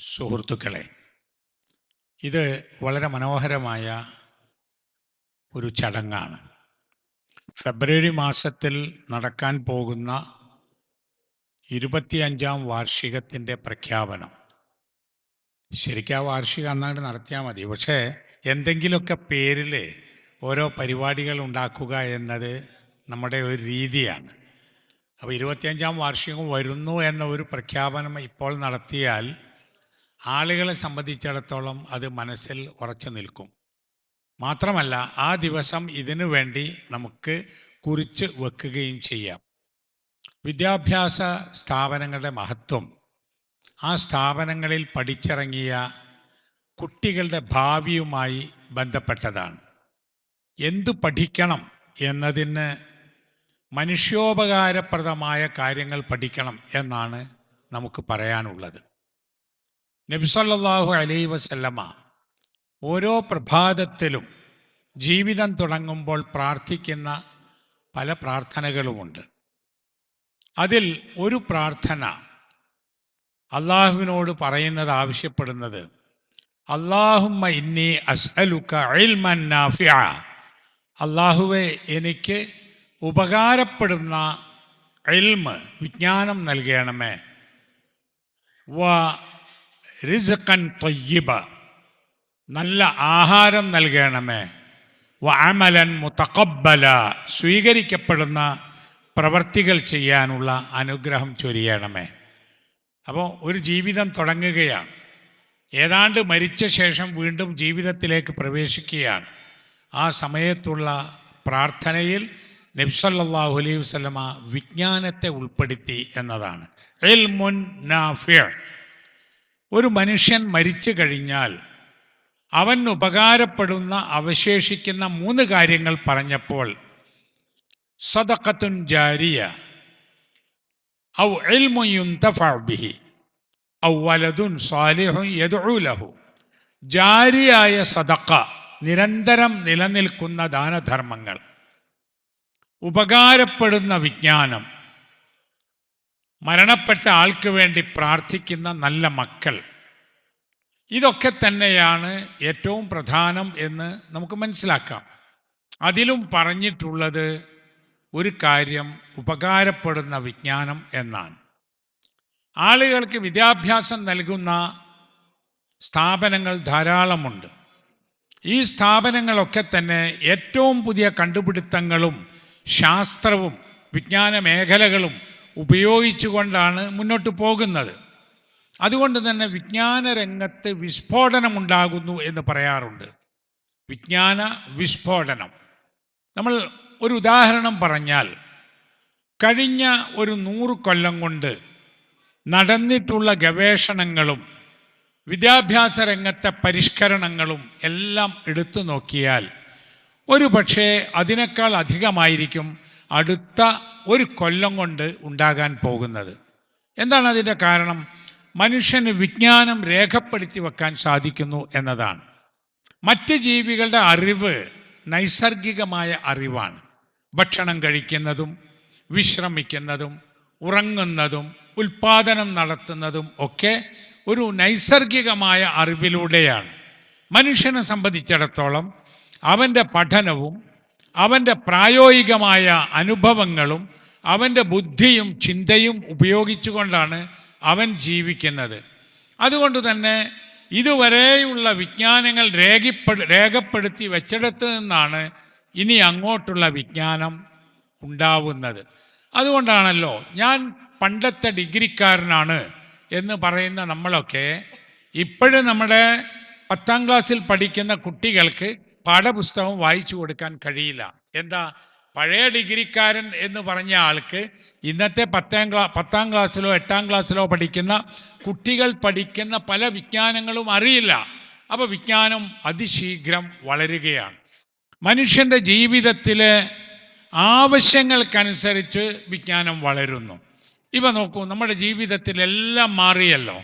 സുഹൃത്തുക്കളെ, ഇത് വളരെ മനോഹരമായ ഒരു ചടങ്ങാണ്. ഫെബ്രുവരി മാസത്തിൽ നടക്കാൻ പോകുന്ന 25ാം വാർഷികത്തിൻ്റെ പ്രഖ്യാപനം. ശരിക്കും ആ വാർഷികം അന്നാണ്ട് നടത്തിയാൽ മതി. പക്ഷേ എന്തെങ്കിലുമൊക്കെ പേരിൽ ഓരോ പരിപാടികൾ ഉണ്ടാക്കുക എന്നത് നമ്മുടെ ഒരു രീതിയാണ്. അപ്പോൾ 25ാം വാർഷികം വരുന്നു എന്ന ഒരു പ്രഖ്യാപനം ഇപ്പോൾ നടത്തിയാൽ ആളുകളെ സംബന്ധിച്ചിടത്തോളം അത് മനസ്സിൽ ഉറച്ചു നിൽക്കും. മാത്രമല്ല, ആ ദിവസം ഇതിനു വേണ്ടി നമുക്ക് കുറിച്ച് വെക്കുകയും ചെയ്യാം. വിദ്യാഭ്യാസ സ്ഥാപനങ്ങളുടെ മഹത്വം, ആ സ്ഥാപനങ്ങളിൽ പഠിച്ചിറങ്ങിയ കുട്ടികളുടെ ഭാവിയുമായി ബന്ധപ്പെട്ടതാണ്. എന്തു പഠിക്കണം എന്നതിന് മനുഷ്യോപകാരപ്രദമായ കാര്യങ്ങൾ പഠിക്കണം എന്നാണ് നമുക്ക് പറയാനുള്ളത്. നബി സല്ലല്ലാഹു അലൈഹി വസല്ലമ ഓരോ പ്രഭാതത്തിലും ജീവിതം തുടങ്ങുമ്പോൾ പ്രാർത്ഥിക്കുന്ന പല പ്രാർത്ഥനകളുമുണ്ട്. അതിൽ ഒരു പ്രാർത്ഥന അള്ളാഹുവിനോട് പറയുന്നത്, ആവശ്യപ്പെടുന്നത്, അല്ലാഹുമ്മ ഇന്നി അസ്അലുക ഇൽമൻ നാഫിഅ, അള്ളാഹുവേ എനിക്ക് ഉപകാരപ്പെടുന്ന ഇൽമ്, വിജ്ഞാനം നൽകണമേ. വ റിസ്ഖൻ ത്വയ്യിബ, നല്ല ആഹാരം നൽകണമേ. വ അമലൻ മുതഖബ്ബല, സ്വീകരിക്കപ്പെടുന്ന പ്രവർത്തികൾ ചെയ്യാനുള്ള അനുഗ്രഹം ചൊരിയണമേ. അപ്പോൾ ഒരു ജീവിതം തുടങ്ങുകയാണ്. ഏതാണ്ട് മരിച്ച ശേഷം വീണ്ടും ജീവിതത്തിലേക്ക് പ്രവേശിക്കുകയാണ്. ആ സമയത്തുള്ള പ്രാർത്ഥനയിൽ നബി സല്ലല്ലാഹു അലൈഹി വസല്ലമ വിജ്ഞാനത്തെ ഉൾപ്പെടുത്തി എന്നതാണ്. ഇൽമുൻ നാഫിഅ. ഒരു മനുഷ്യൻ മരിച്ചു കഴിഞ്ഞാൽ അവൻ ഉപകാരപ്പെടുന്ന അവശേഷിക്കുന്ന 3 കാര്യങ്ങൾ പറഞ്ഞപ്പോൾ, സദഖത്തുൻ ജാരിയ, ഔ ഇൽമുൻ യുന്തഫഉ ബിഹി, ഔ വലദുൻ സാലിഹുൻ യദ്ഉ ലഹു. ജാരിയായ സദഖ, നിരന്തരം നിലനിൽക്കുന്ന ദാനധർമ്മങ്ങൾ, ഉപകാരപ്പെടുന്ന വിജ്ഞാനം, മരണപ്പെട്ട ആൾക്ക് വേണ്ടി പ്രാർത്ഥിക്കുന്ന നല്ല മക്കൾ, ഇതൊക്കെ തന്നെയാണ് ഏറ്റവും പ്രധാനം എന്ന് നമുക്ക് മനസ്സിലാക്കാം. അതിലും പറഞ്ഞിട്ടുള്ളത് ഒരു കാര്യം, ഉപകാരപ്പെടുന്ന വിജ്ഞാനം എന്നാണ്. ആളുകൾക്ക് വിദ്യാഭ്യാസം നൽകുന്ന സ്ഥാപനങ്ങൾ ധാരാളമുണ്ട്. ഈ സ്ഥാപനങ്ങളൊക്കെ തന്നെ ഏറ്റവും പുതിയ കണ്ടുപിടുത്തങ്ങളും ശാസ്ത്രവും വിജ്ഞാന മേഖലകളും ഉപയോഗിച്ചുകൊണ്ടാണ് മുന്നോട്ട് പോകുന്നത്. അതുകൊണ്ട് തന്നെ വിജ്ഞാന രംഗത്ത് വിസ്ഫോടനമുണ്ടാകുന്നു എന്ന് പറയാറുണ്ട്. വിജ്ഞാന വിസ്ഫോടനം. നമ്മൾ ഒരു ഉദാഹരണം പറഞ്ഞാൽ, കഴിഞ്ഞ ഒരു 100 കൊല്ലം കൊണ്ട് നടന്നിട്ടുള്ള ഗവേഷണങ്ങളും വിദ്യാഭ്യാസ രംഗത്തെ പരിഷ്കരണങ്ങളും എല്ലാം എടുത്തു നോക്കിയാൽ ഒരു പക്ഷേ അതിനേക്കാൾ അധികമായിരിക്കും അടുത്ത 1 കൊല്ലം കൊണ്ട് ഉണ്ടാകാൻ പോകുന്നത്. എന്താണ് അതിൻ്റെ കാരണം? മനുഷ്യന് വിജ്ഞാനം രേഖപ്പെടുത്തി വെക്കാൻ സാധിക്കുന്നു എന്നതാണ്. മറ്റ് ജീവികളുടെ അറിവ് നൈസർഗികമായ അറിവാണ്. ഭക്ഷണം കഴിക്കുന്നതും വിശ്രമിക്കുന്നതും ഉറങ്ങുന്നതും ഉൽപാദനം നടത്തുന്നതും ഒക്കെ ഒരു നൈസർഗികമായ അറിവിലൂടെയാണ്. മനുഷ്യനെ സംബന്ധിച്ചിടത്തോളം അവൻ്റെ പഠനവും അവൻ്റെ പ്രായോഗികമായ അനുഭവങ്ങളും അവൻ്റെ ബുദ്ധിയും ചിന്തയും ഉപയോഗിച്ചുകൊണ്ടാണ് അവൻ ജീവിക്കുന്നത്. അതുകൊണ്ട് തന്നെ ഇതുവരെയുള്ള വിജ്ഞാനങ്ങൾ രേഖപ്പെടുത്തി വെച്ചിടത്ത് നിന്നാണ് ഇനി അങ്ങോട്ടുള്ള വിജ്ഞാനം ഉണ്ടാവുന്നത്. അതുകൊണ്ടാണല്ലോ ഞാൻ പണ്ടത്തെ ഡിഗ്രിക്കാരനാണ് എന്ന് പറയുന്ന നമ്മളൊക്കെ ഇപ്പോഴും നമ്മുടെ 10ാം ക്ലാസ്സിൽ പഠിക്കുന്ന കുട്ടികൾക്ക് പാഠപുസ്തകം വായിച്ചു കൊടുക്കാൻ കഴിയില്ല. എന്താ? പഴയ ഡിഗ്രിക്കാരൻ എന്ന് പറഞ്ഞ ആൾക്ക് ഇന്നത്തെ 10ാം ക്ലാസ്സിലോ 8ാം ക്ലാസ്സിലോ പഠിക്കുന്ന കുട്ടികൾ പഠിക്കുന്ന പല വിജ്ഞാനങ്ങളും അറിയില്ല. അപ്പോൾ വിജ്ഞാനം അതിശീഘ്രം വളരുകയാണ്. മനുഷ്യൻ്റെ ജീവിതത്തിലെ ആവശ്യങ്ങൾക്കനുസരിച്ച് വിജ്ഞാനം വളരുന്നു. ഇവ നോക്കൂ, നമ്മുടെ ജീവിതത്തിലെല്ലാം മാറിയല്ലോ.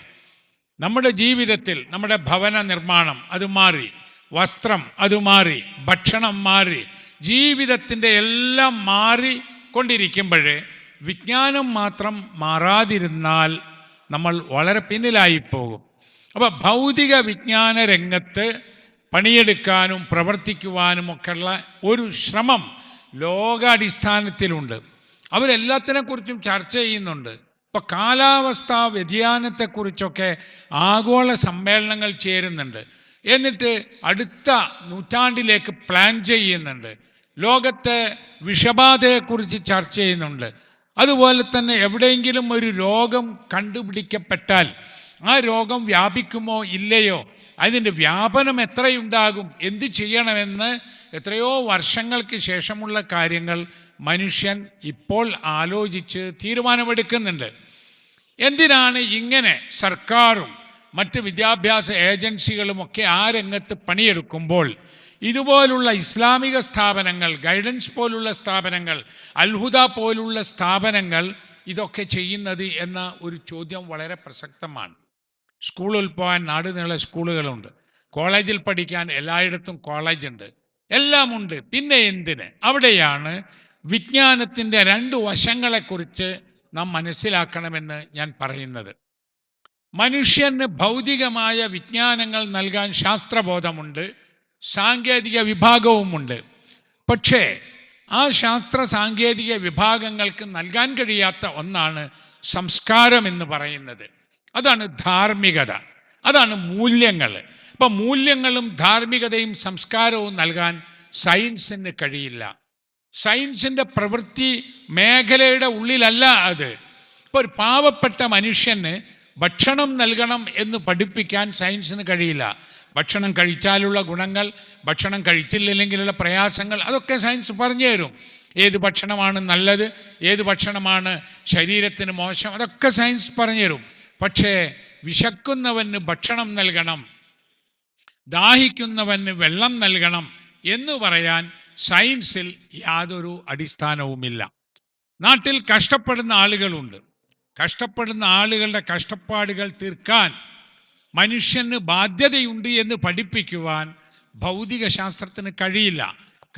നമ്മുടെ ജീവിതത്തിൽ നമ്മുടെ ഭവന നിർമ്മാണം അത് മാറി, വസ്ത്രം അത് മാറി, ഭക്ഷണം മാറി, ജീവിതത്തിൻ്റെ എല്ലാം മാറിക്കൊണ്ടിരിക്കുമ്പോഴേ വിജ്ഞാനം മാത്രം മാറാതിരുന്നാൽ നമ്മൾ വളരെ പിന്നിലായി പോകും. അപ്പോൾ ഭൗതിക വിജ്ഞാന രംഗത്ത് പണിയെടുക്കാനും പ്രവർത്തിക്കുവാനും ഒക്കെയുള്ള ഒരു ശ്രമം ലോകാടിസ്ഥാനത്തിലുണ്ട്. അവരെല്ലാത്തിനെക്കുറിച്ചും ചർച്ച ചെയ്യുന്നുണ്ട്. ഇപ്പോൾ കാലാവസ്ഥാ വ്യതിയാനത്തെക്കുറിച്ചൊക്കെ ആഗോള സമ്മേളനങ്ങൾ ചേരുന്നുണ്ട്. എന്നിട്ട് അടുത്ത നൂറ്റാണ്ടിലേക്ക് പ്ലാൻ ചെയ്യുന്നുണ്ട്. ലോകത്തെ വിഷബാധയെക്കുറിച്ച് ചർച്ച ചെയ്യുന്നുണ്ട്. അതുപോലെ തന്നെ എവിടെയെങ്കിലും ഒരു രോഗം കണ്ടുപിടിക്കപ്പെട്ടാൽ ആ രോഗം വ്യാപിക്കുമോ ഇല്ലയോ, അതിൻ്റെ വ്യാപനം എത്രയുണ്ടാകും, എന്ത് ചെയ്യണമെന്ന് എത്രയോ വർഷങ്ങൾക്ക് ശേഷമുള്ള കാര്യങ്ങൾ മനുഷ്യൻ ഇപ്പോൾ ആലോചിച്ച് തീരുമാനമെടുക്കുന്നുണ്ട്. എന്തിനാണ് ഇങ്ങനെ സർക്കാരും മറ്റ് വിദ്യാഭ്യാസ ഏജൻസികളുമൊക്കെ ആ രംഗത്ത് പണിയെടുക്കുമ്പോൾ ഇതുപോലുള്ള ഇസ്ലാമിക സ്ഥാപനങ്ങൾ, ഗൈഡൻസ് പോലുള്ള സ്ഥാപനങ്ങൾ, അൽഹുദ പോലുള്ള സ്ഥാപനങ്ങൾ ഇതൊക്കെ ചെയ്യുന്നത് എന്ന ഒരു ചോദ്യം വളരെ പ്രസക്തമാണ്. സ്കൂളിൽ പോകാൻ നാടുനീളെ സ്കൂളുകളുണ്ട്, കോളേജിൽ പഠിക്കാൻ എല്ലായിടത്തും കോളേജുണ്ട്, എല്ലാമുണ്ട്. പിന്നെ എന്തിന്? അവിടെയാണ് വിജ്ഞാനത്തിൻ്റെ രണ്ട് വശങ്ങളെക്കുറിച്ച് നാം മനസ്സിലാക്കണമെന്ന് ഞാൻ പറയുന്നത്. മനുഷ്യന് ഭൗതികമായ വിജ്ഞാനങ്ങൾ നൽകാൻ ശാസ്ത്രബോധമുണ്ട്, സാങ്കേതിക വിഭാഗവുമുണ്ട്. പക്ഷേ ആ ശാസ്ത്ര സാങ്കേതിക വിഭാഗങ്ങൾക്ക് നൽകാൻ കഴിയാത്ത ഒന്നാണ് സംസ്കാരം എന്ന് പറയുന്നത്. അതാണ് ധാർമ്മികത, അതാണ് മൂല്യങ്ങൾ. ഇപ്പം മൂല്യങ്ങളും ധാർമ്മികതയും സംസ്കാരവും നൽകാൻ സയൻസിന് കഴിയില്ല. സയൻസിൻ്റെ പ്രവൃത്തി മേഖലയുടെ ഉള്ളിലല്ല അത്. ഇപ്പോൾ ഒരു പാവപ്പെട്ട മനുഷ്യന് ഭക്ഷണം നൽകണം എന്ന് പഠിപ്പിക്കാൻ സയൻസിന് കഴിയില്ല. ഭക്ഷണം കഴിച്ചാലുള്ള ഗുണങ്ങൾ, ഭക്ഷണം കഴിച്ചില്ലെങ്കിലുള്ള പ്രയാസങ്ങൾ, അതൊക്കെ സയൻസ് പറഞ്ഞു തരും. ഏത് ഭക്ഷണമാണ് നല്ലത്, ഏത് ഭക്ഷണമാണ് ശരീരത്തിന് മോശം, അതൊക്കെ സയൻസ് പറഞ്ഞു തരും. പക്ഷേ വിശക്കുന്നവന് ഭക്ഷണം നൽകണം, ദാഹിക്കുന്നവന് വെള്ളം നൽകണം എന്ന് പറയാൻ സയൻസിൽ യാതൊരു അടിസ്ഥാനവുമില്ല. നാട്ടിൽ കഷ്ടപ്പെടുന്ന ആളുകളുണ്ട്. കഷ്ടപ്പെടുന്ന ആളുകളുടെ കഷ്ടപ്പാടുകൾ തീർക്കാൻ മനുഷ്യന് ബാധ്യതയുണ്ട് എന്ന് പഠിപ്പിക്കുവാൻ ഭൗതിക ശാസ്ത്രത്തിന് കഴിയില്ല.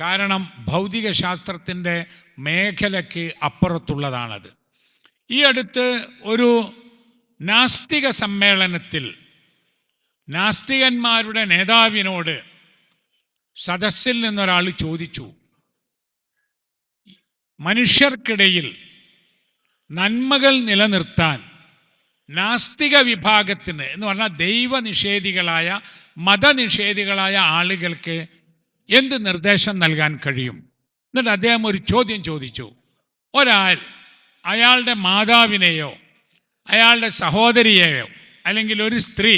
കാരണം ഭൗതിക ശാസ്ത്രത്തിൻ്റെ മേഖലയ്ക്ക് അപ്പുറത്തുള്ളതാണത്. ഈ അടുത്ത് ഒരു നാസ്തിക സമ്മേളനത്തിൽ നാസ്തികന്മാരുടെ നേതാവിനോട് സദസ്സിൽ നിന്നൊരാൾ ചോദിച്ചു, മനുഷ്യർക്കിടയിൽ നന്മകൾ നിലനിർത്താൻ നാസ്തിക വിഭാഗത്തിന് എന്ന് പറഞ്ഞാൽ ദൈവനിഷേധികളായ മതനിഷേധികളായ ആളുകൾക്ക് എന്ത് നിർദ്ദേശം നൽകാൻ കഴിയും? എന്നിട്ട് അദ്ദേഹം ഒരു ചോദ്യം ചോദിച്ചു. ഒരാൾ അയാളുടെ മാതാവിനെയോ അയാളുടെ സഹോദരിയെയോ അല്ലെങ്കിൽ ഒരു സ്ത്രീ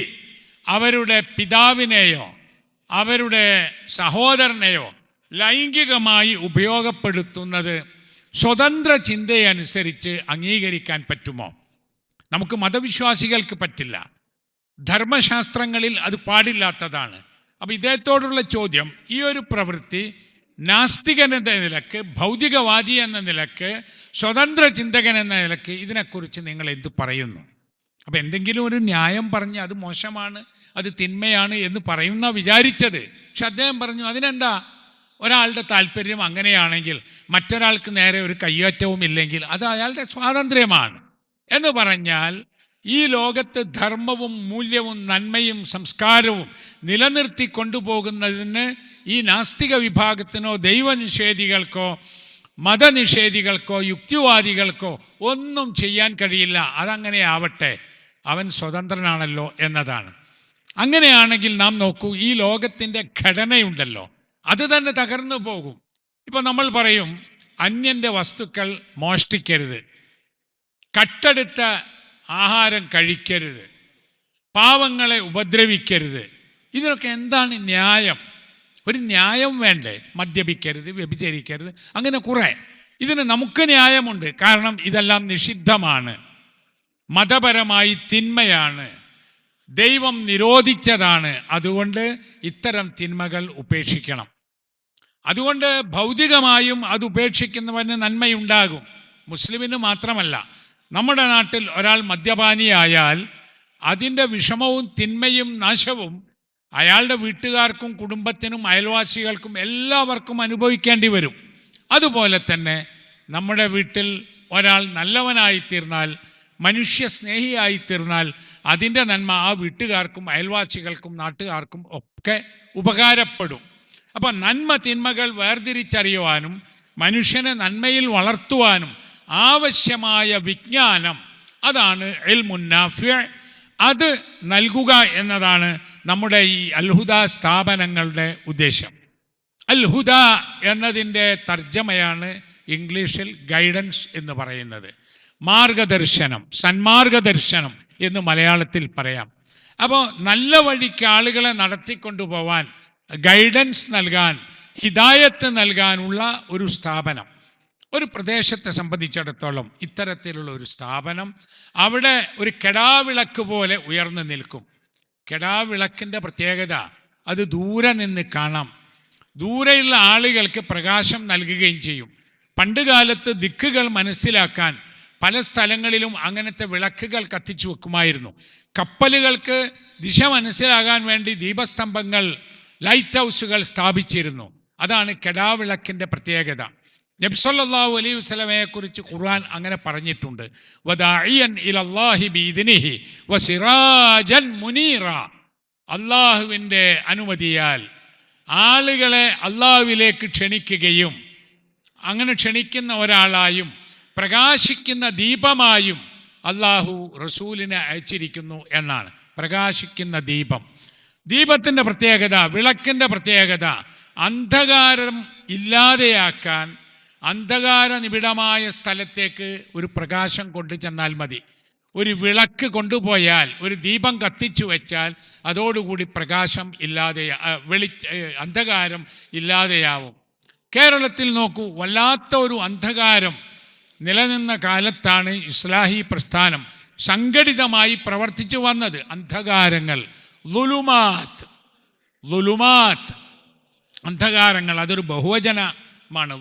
അവരുടെ പിതാവിനെയോ അവരുടെ സഹോദരനെയോ ലൈംഗികമായി ഉപയോഗപ്പെടുത്തുന്നത് സ്വതന്ത്ര ചിന്തയനുസരിച്ച് അംഗീകരിക്കാൻ പറ്റുമോ? നമുക്ക് മതവിശ്വാസികൾക്ക് പറ്റില്ല, ധർമ്മശാസ്ത്രങ്ങളിൽ അത് പാടില്ലാത്തതാണ്. അപ്പം ഇദ്ദേഹത്തോടുള്ള ചോദ്യം, ഈ ഒരു പ്രവൃത്തി നാസ്തികൻ എന്ന നിലക്ക്, ഭൗതികവാദി എന്ന നിലക്ക്, സ്വതന്ത്ര ചിന്തകൻ എന്ന നിലക്ക് ഇതിനെക്കുറിച്ച് നിങ്ങൾ എന്ത് പറയുന്നു? അപ്പം എന്തെങ്കിലും ഒരു ന്യായം പറഞ്ഞ് അത് മോശമാണ്, അത് തിന്മയാണ് എന്ന് പറയുന്ന വിചാരിച്ചത്. പക്ഷെ അദ്ദേഹം പറഞ്ഞു, അതിനെന്താ, ഒരാളുടെ താല്പര്യം അങ്ങനെയാണെങ്കിൽ മറ്റൊരാൾക്ക് നേരെ ഒരു കയ്യേറ്റവും ഇല്ലെങ്കിൽ അത് അയാളുടെ സ്വാതന്ത്ര്യമാണ് എന്ന് പറഞ്ഞാൽ ഈ ലോകത്ത് ധർമ്മവും മൂല്യവും നന്മയും സംസ്കാരവും നിലനിർത്തി കൊണ്ടുപോകുന്നതിന് ഈ നാസ്തിക വിഭാഗത്തിനോ ദൈവനിഷേധികൾക്കോ മതനിഷേധികൾക്കോ യുക്തിവാദികൾക്കോ ഒന്നും ചെയ്യാൻ കഴിയില്ല. അതങ്ങനെ ആവട്ടെ, അവൻ സ്വതന്ത്രനാണല്ലോ എന്നതാണ്. അങ്ങനെയാണെങ്കിൽ നാം നോക്കൂ, ഈ ലോകത്തിൻ്റെ ഘടനയുണ്ടല്ലോ അത് തന്നെ തകർന്നു പോകും. ഇപ്പം നമ്മൾ പറയും അന്യൻ്റെ വസ്തുക്കൾ മോഷ്ടിക്കരുത്, കട്ടെടുത്ത ആഹാരം കഴിക്കരുത്, പാവങ്ങളെ ഉപദ്രവിക്കരുത്. ഇതിനൊക്കെ എന്താണ് ന്യായം? ഒരു ന്യായം വേണ്ടേ? മദ്യപിക്കരുത്, വ്യഭിചരിക്കരുത്, അങ്ങനെ കുറേ. ഇതിന് നമുക്ക് ന്യായമുണ്ട്, കാരണം ഇതെല്ലാം നിഷിദ്ധമാണ്, മതപരമായി തിന്മയാണ്, ദൈവം നിരോധിച്ചതാണ്. അതുകൊണ്ട് ഇത്തരം തിന്മകൾ ഉപേക്ഷിക്കണം. അതുകൊണ്ട് ഭൗതികമായും അത് ഉപേക്ഷിക്കുന്നവന് നന്മയുണ്ടാകും. മുസ്ലിമിന് മാത്രമല്ല, നമ്മുടെ നാട്ടിൽ ഒരാൾ മദ്യപാനിയായാൽ അതിൻ്റെ വിഷമവും തിന്മയും നാശവും അയാളുടെ വീട്ടുകാർക്കും കുടുംബത്തിനും അയൽവാസികൾക്കും എല്ലാവർക്കും അനുഭവിക്കേണ്ടി വരും. അതുപോലെ തന്നെ നമ്മുടെ വീട്ടിൽ ഒരാൾ നല്ലവനായിത്തീർന്നാൽ, മനുഷ്യ സ്നേഹിയായിത്തീർന്നാൽ അതിൻ്റെ നന്മ ആ വീട്ടുകാർക്കും അയൽവാസികൾക്കും നാട്ടുകാർക്കും ഒക്കെ ഉപകാരപ്പെടും. അപ്പോൾ നന്മ തിന്മകൾ വേർതിരിച്ചറിയുവാനും മനുഷ്യനെ നന്മയിൽ വളർത്തുവാനും ആവശ്യമായ വിജ്ഞാനം, അതാണ് ഇൽമുൻ നാഫിഅ്. അത് നൽകുക എന്നതാണ് നമ്മുടെ ഈ അൽഹുദ സ്ഥാപനങ്ങളുടെ ഉദ്ദേശം. അൽഹുദ എന്നതിൻ്റെ തർജ്ജമയാണ് ഇംഗ്ലീഷിൽ ഗൈഡൻസ് എന്ന് പറയുന്നത്. മാർഗദർശനം, സന്മാർഗദർശനം എന്ന് മലയാളത്തിൽ പറയാം. അപ്പോൾ നല്ല വഴിക്ക് ആളുകളെ നടത്തിക്കൊണ്ടുപോവാൻ, ഗൈഡൻസ് നൽകാൻ, ഹിദായത്ത് നൽകാനുള്ള ഒരു സ്ഥാപനം. ഒരു പ്രദേശത്തെ സംബന്ധിച്ചിടത്തോളം ഇത്തരത്തിലുള്ള ഒരു സ്ഥാപനം അവിടെ ഒരു കെടാവിളക്ക് പോലെ ഉയർന്നു നിൽക്കും. കെടാവിളക്കിൻ്റെ പ്രത്യേകത, അത് ദൂരെ നിന്ന് കാണാം, ദൂരെയുള്ള ആളുകൾക്ക് പ്രകാശം നൽകുകയും ചെയ്യും. പണ്ട് കാലത്ത് ദിക്കുകൾ മനസ്സിലാക്കാൻ പല സ്ഥലങ്ങളിലും അങ്ങനത്തെ വിളക്കുകൾ കത്തിച്ചു വെക്കുമായിരുന്നു. കപ്പലുകൾക്ക് ദിശ മനസ്സിലാകാൻ വേണ്ടി ദീപസ്തംഭങ്ങൾ, ലൈറ്റ് ഹൗസുകൾ സ്ഥാപിച്ചിരുന്നു. അതാണ് കെടാവിളക്കിൻ്റെ പ്രത്യേകത. നബി സല്ലല്ലാഹു അലൈഹി വസല്ലമയെ കുറിച്ച് ഖുർആൻ അങ്ങനെ പറഞ്ഞിട്ടുണ്ട്, വദാഇയൻ ഇലല്ലാഹി ബിഇദ്നിഹി വസിറാജൻ മുനീറ. അള്ളാഹുവിൻ്റെ അനുമതിയാൽ ആളുകളെ അള്ളാഹുവിലേക്ക് ക്ഷണിക്കുകയും അങ്ങനെ ക്ഷണിക്കുന്ന ഒരാളായും പ്രകാശിക്കുന്ന ദീപമായും അള്ളാഹു റസൂലിനെ അയച്ചിരിക്കുന്നു എന്നാണ്. പ്രകാശിക്കുന്ന ദീപം, ദീപത്തിൻ്റെ പ്രത്യേകത, വിളക്കിൻ്റെ പ്രത്യേകത, അന്ധകാരം ഇല്ലാതെയാക്കാൻ അന്ധകാര നിബിഡമായ സ്ഥലത്തേക്ക് ഒരു പ്രകാശം കൊണ്ടു ചെന്നാൽ മതി. ഒരു വിളക്ക് കൊണ്ടുപോയാൽ, ഒരു ദീപം കത്തിച്ചു വെച്ചാൽ അതോടുകൂടി പ്രകാശം അന്ധകാരം ഇല്ലാതെയാവും. കേരളത്തിൽ നോക്കൂ, വല്ലാത്ത ഒരു അന്ധകാരം നിലനിന്ന കാലത്താണ് ഇസ്ലാഹി പ്രസ്ഥാനം സംഘടിതമായി പ്രവർത്തിച്ചു വന്നത്. അന്ധകാരങ്ങൾ, ളുലുമാത്ത്, അന്ധകാരങ്ങൾ, അതൊരു ബഹുവചനമാണ്.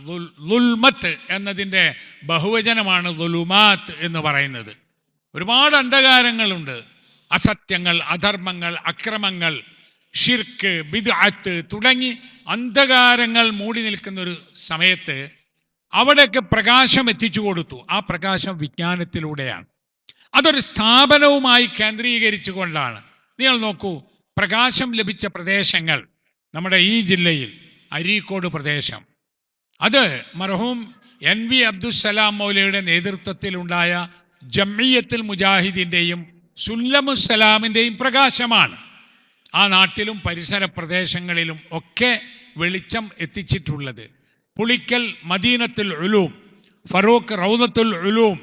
ളുൽമത്ത് എന്നതിൻ്റെ ബഹുവചനമാണ് ളുലുമാത്ത് എന്ന് പറയുന്നത്. ഒരുപാട് അന്ധകാരങ്ങളുണ്ട്. അസത്യങ്ങൾ, അധർമ്മങ്ങൾ, അക്രമങ്ങൾ, ഷിർക്ക്, ബിദ്അത്ത് തുടങ്ങി അന്ധകാരങ്ങൾ മൂടി നിൽക്കുന്നൊരു സമയത്ത് അവിടെയൊക്കെ പ്രകാശം എത്തിച്ചു കൊടുത്തു. ആ പ്രകാശം വിജ്ഞാനത്തിലൂടെയാണ്. അതൊരു സ്ഥാപനവുമായി കേന്ദ്രീകരിച്ചു കൊണ്ടാണ്. നിങ്ങൾ നോക്കൂ, പ്രകാശം ലഭിച്ച പ്രദേശങ്ങൾ നമ്മുടെ ഈ ജില്ലയിൽ അരീക്കോട് പ്രദേശം, അത് മർഹൂം NV അബ്ദുസ്സലാം മൗലയുടെ നേതൃത്വത്തിലുണ്ടായ ജംഇയ്യത്തുൽ മുജാഹിദിൻ്റെയും സുല്ലമുസ്സലാമിൻ്റെയും പ്രകാശമാണ്. ആ നാട്ടിലും പരിസര പ്രദേശങ്ങളിലും ഒക്കെ വെളിച്ചം എത്തിച്ചിട്ടുള്ളത്. പുളിക്കൽ മദീനത്തുൽ ഉലൂം, ഫറൂഖ് റൗദത്തുൽ ഉലൂം,